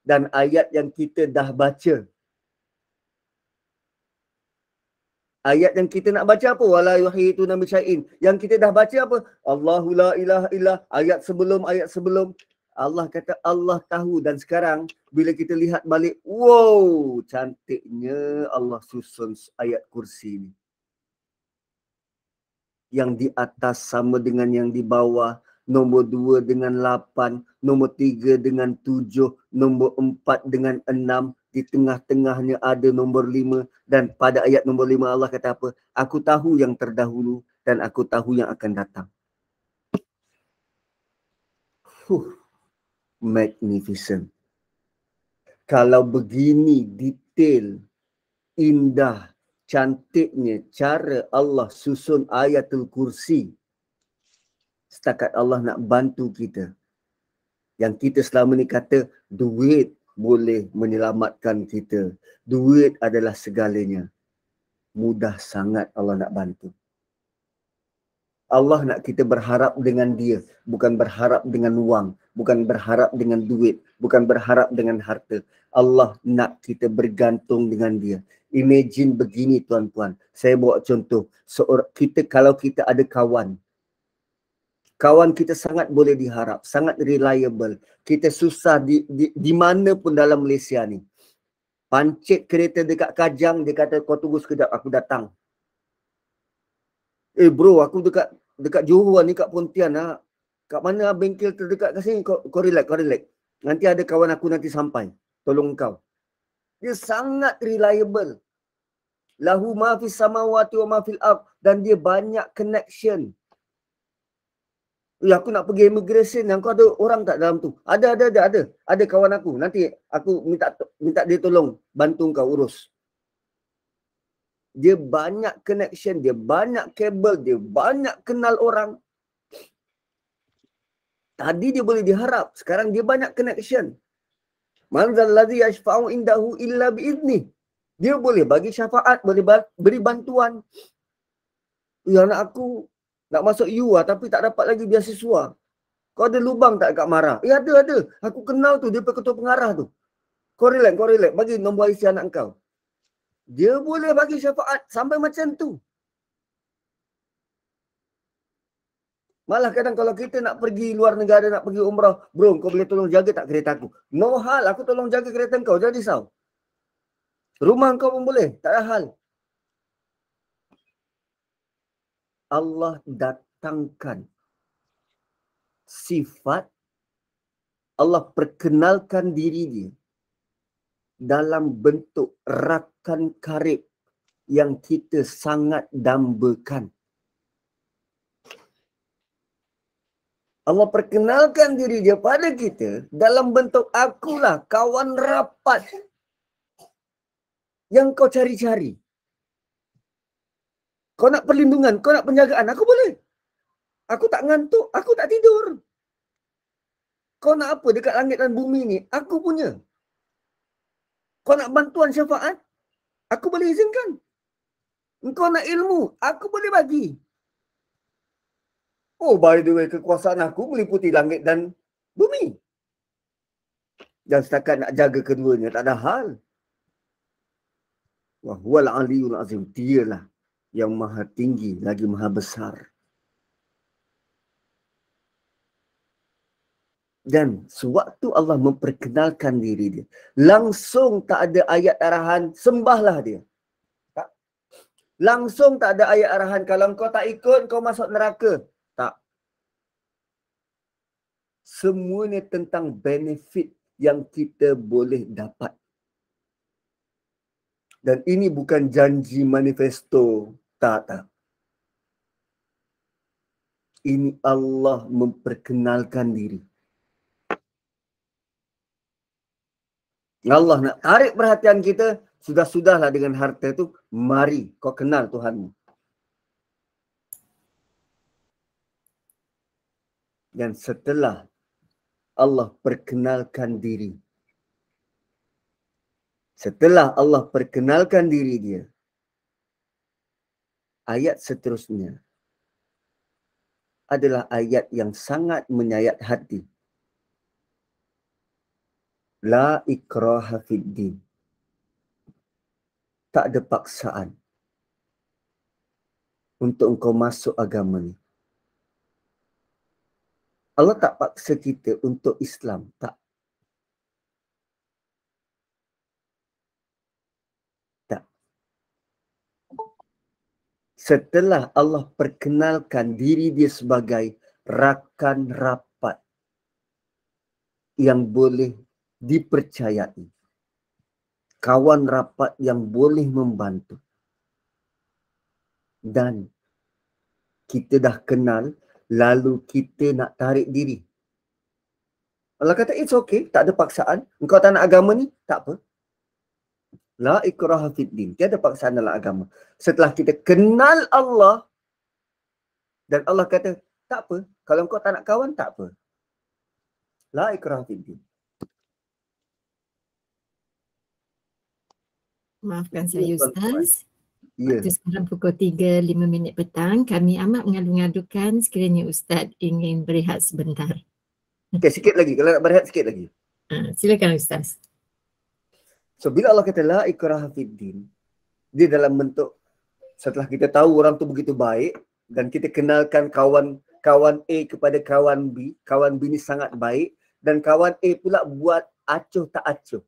dan ayat yang kita dah baca. Ayat yang kita nak baca apa? Wala yuhituna bi syai'in. Yang kita dah baca apa? Allahu la ilaha illa. Ayat sebelum. Allah kata Allah tahu. Dan sekarang bila kita lihat balik, wow, cantiknya Allah susun ayat kursi ni. Yang di atas sama dengan yang di bawah, nombor 2 dengan 8, nombor 3 dengan 7, nombor 4 dengan 6, di tengah-tengahnya ada nombor 5, dan pada ayat nombor 5 Allah kata apa? Aku tahu yang terdahulu dan aku tahu yang akan datang. Magnificent. Kalau begini detail, indah, cantiknya cara Allah susun ayatul kursi, setakat Allah nak bantu kita. Yang kita selama ni kata duit boleh menyelamatkan kita. Duit adalah segalanya. Mudah sangat Allah nak bantu. Allah nak kita berharap dengan dia. Bukan berharap dengan wang. Bukan berharap dengan duit. Bukan berharap dengan harta. Allah nak kita bergantung dengan dia. Imagine begini tuan-tuan. Saya bawa contoh. Kalau kita ada kawan. Kawan kita sangat boleh diharap, sangat reliable. Kita susah di mana pun dalam Malaysia ni. Pancit kereta dekat Kajang, dia kata kau tunggu sekejap, aku datang. Bro, aku dekat Johor ni, kat Pontianak. Kat mana bengkel terdekat kat sini? Kau relax. Nanti ada kawan aku nanti sampai. Tolong kau. Dia sangat reliable. Lahu ma fis samawati wa ma fil ard, dan dia banyak connection. Aku nak pergi immigration, yang kau ada orang tak dalam tu? Ada. Ada kawan aku. Nanti aku minta dia tolong bantu kau urus. Dia banyak connection, dia banyak kabel, dia banyak kenal orang. Tadi dia boleh diharap, sekarang dia banyak connection. Man zallazi yashfa'u indahu illa bi'idznih. Dia boleh bagi syafaat, boleh beri bantuan. Anak aku nak masuk UA tapi tak dapat lagi beasiswa. Kau ada lubang tak kat Mara? Ada. Aku kenal tu, dia ketua pengarah tu. Kau relax. Bagi nombor IC anak kau. Dia boleh bagi syafaat sampai macam tu. Malah kadang kalau kita nak pergi luar negara, nak pergi umrah, bro, kau boleh tolong jaga tak kereta aku? No hal, aku tolong jaga kereta kau, jangan risau. Rumah kau pun boleh, tak ada hal. Allah datangkan sifat, Allah perkenalkan diri dia dalam bentuk rakan karib yang kita sangat dambakan. Allah perkenalkan diri dia pada kita dalam bentuk akulah kawan rapat yang kau cari-cari. Kau nak perlindungan, kau nak penjagaan, aku boleh. Aku tak ngantuk, aku tak tidur. Kau nak apa dekat langit dan bumi ni, aku punya. Kau nak bantuan syafaat, aku boleh izinkan. Kau nak ilmu, aku boleh bagi. Oh, by the way, kekuasaan aku meliputi langit dan bumi. Dan setakat nak jaga keduanya, tak ada hal. Wahuwal aliyul azim. Dialah yang maha tinggi, lagi maha besar. Dan sewaktu Allah memperkenalkan diri dia, langsung tak ada ayat arahan, sembahlah dia. Tak. Langsung tak ada ayat arahan, kalau kau tak ikut, kau masuk neraka. Tak. Semuanya tentang benefit yang kita boleh dapat. Dan ini bukan janji manifesto. Tak. Ini Allah memperkenalkan diri. Allah nak tarik perhatian kita, sudah-sudahlah dengan harta itu, mari kau kenal Tuhanmu. Dan setelah Allah perkenalkan diri, setelah Allah perkenalkan diri dia, ayat seterusnya adalah ayat yang sangat menyayat hati. La ikraha fid din. Tak ada paksaan. untuk engkau masuk agama ni. Allah tak paksa kita untuk Islam. Tak. Tak. Setelah Allah perkenalkan diri dia sebagai rakan rapat yang boleh dipercayai, kawan rapat yang boleh membantu, dan kita dah kenal, lalu kita nak tarik diri. Allah kata, it's okay, tak ada paksaan. Engkau tak nak agama ni, tak apa. La ikraha fid din. Tiada paksaan dalam agama. Setelah kita kenal Allah, dan Allah kata, tak apa. Kalau engkau tak nak kawan, tak apa. La ikraha fid din. Maafkan saya Ustaz. Ya. Waktu sekarang pukul 3:05 petang. Kami amat mengadu-ngadukan sekiranya Ustaz ingin berehat sebentar. Okay, sikit lagi. Kalau nak berehat, sikit lagi. Silakan Ustaz. So, bila Allah kata, la ikraha fid din, dia dalam bentuk, setelah kita tahu orang tu begitu baik, dan kita kenalkan kawan A kepada kawan B ni sangat baik, dan kawan A pula buat acuh tak acuh.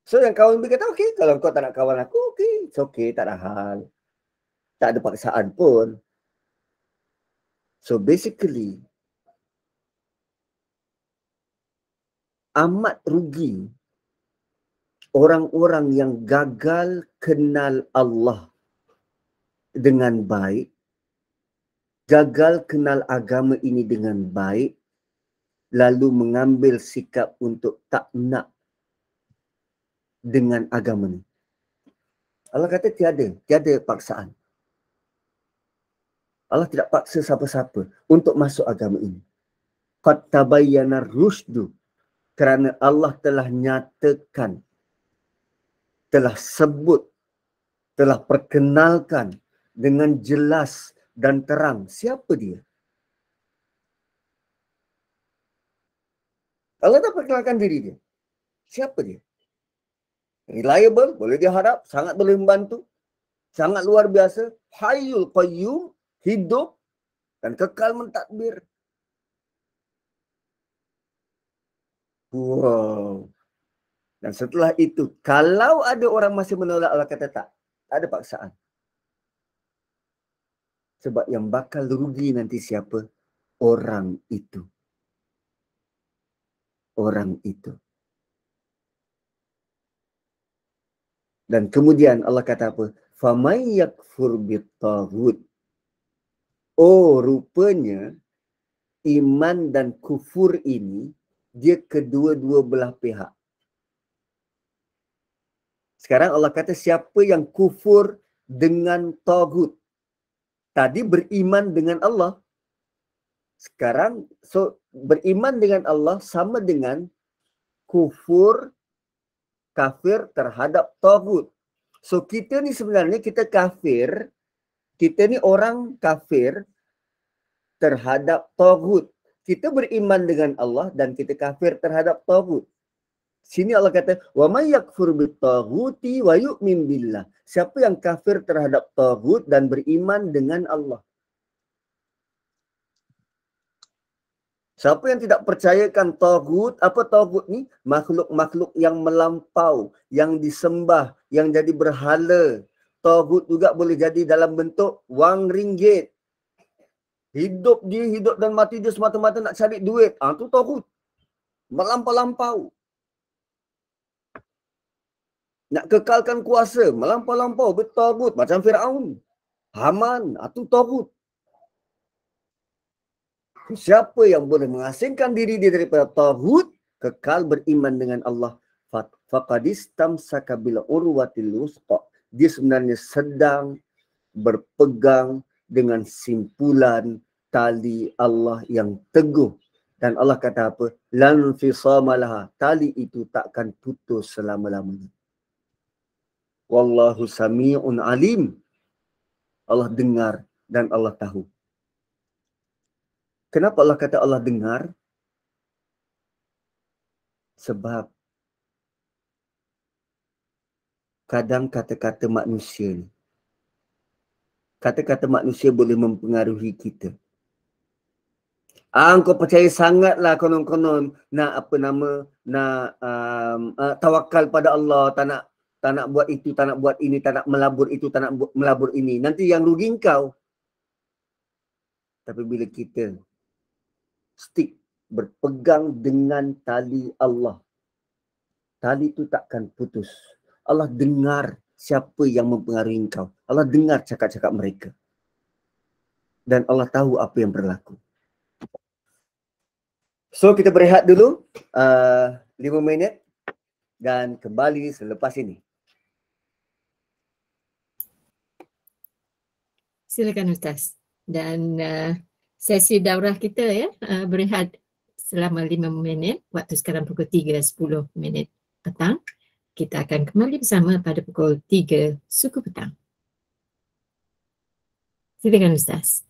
So, yang kawan B kata, okay, kalau kau tak nak kawan aku, okay, it's okay, tak ada hal. Tak ada paksaan pun. So, basically, amat rugi orang-orang yang gagal kenal Allah dengan baik, gagal kenal agama ini dengan baik, lalu mengambil sikap untuk tak nak dengan agama ni. Allah kata tiada paksaan. Allah tidak paksa siapa-siapa untuk masuk agama ini. Qad tabayyana rusydu, kerana Allah telah nyatakan, telah sebut, telah perkenalkan dengan jelas dan terang siapa dia. Allah dah perkenalkan diri dia. Siapa dia? Reliable, boleh diharap, sangat boleh membantu, sangat luar biasa, hayyul qayyum, hidup dan kekal mentadbir. Wow. Dan setelah itu, kalau ada orang masih menolak, Allah kata tak ada paksaan. Sebab yang bakal rugi nanti siapa? Orang itu. Orang itu. Dan kemudian Allah kata apa? Faman yakfur bit-taghut. Oh, rupanya iman dan kufur ini dia kedua-dua belah pihak. Sekarang Allah kata siapa yang kufur dengan taghut. Tadi beriman dengan Allah. Sekarang beriman dengan Allah sama dengan kufur, kafir terhadap taghut. So kita ni sebenarnya kita kafir, kita ni orang kafir terhadap taghut. Kita beriman dengan Allah dan kita kafir terhadap taghut. Sini Allah kata, wa may yakfur bit-taghuti wa yu'min billah. Siapa yang kafir terhadap taghut dan beriman dengan Allah. Siapa yang tidak percayakan taghut, apa taghut ni? Makhluk-makhluk yang melampau, yang disembah, yang jadi berhala. Taghut juga boleh jadi dalam bentuk wang ringgit. Hidup dan mati dia semata-mata nak cari duit. Itu taghut. Melampau-lampau. Nak kekalkan kuasa, melampau-lampau, bertaghut. Macam Firaun, Haman, itu taghut. Siapa yang boleh mengasingkan diri dia daripada taghut, kekal beriman dengan Allah, faqadistamsaka bil urwatil wusqa. Dia sebenarnya sedang berpegang dengan simpulan tali Allah yang teguh. Dan Allah kata apa? Lan fisama laha. Tali itu takkan putus selama-lamanya. Wallahu sami'un alim. Allah dengar dan Allah tahu. Kenapa Allah kata Allah dengar? Sebab kadang kata-kata manusia ni kata-kata manusia boleh mempengaruhi kita. Kau percaya sangatlah konon-konon nak tawakal pada Allah, tak nak buat itu, tak nak buat ini, tak nak melabur itu, tak nak melabur ini. Nanti yang rugi kau. Tapi bila kita stick, berpegang dengan tali Allah, tali itu takkan putus. Allah dengar siapa yang mempengaruhi kau. Allah dengar cakap-cakap mereka. Dan Allah tahu apa yang berlaku. So kita berehat dulu 5 minit dan kembali selepas ini. Silakan Ustaz. Dan sesi daurah kita ya, berehat selama 5 minit. Waktu sekarang pukul 3.10 petang. Kita akan kembali bersama pada pukul 3 suku petang. Silakan Ustaz.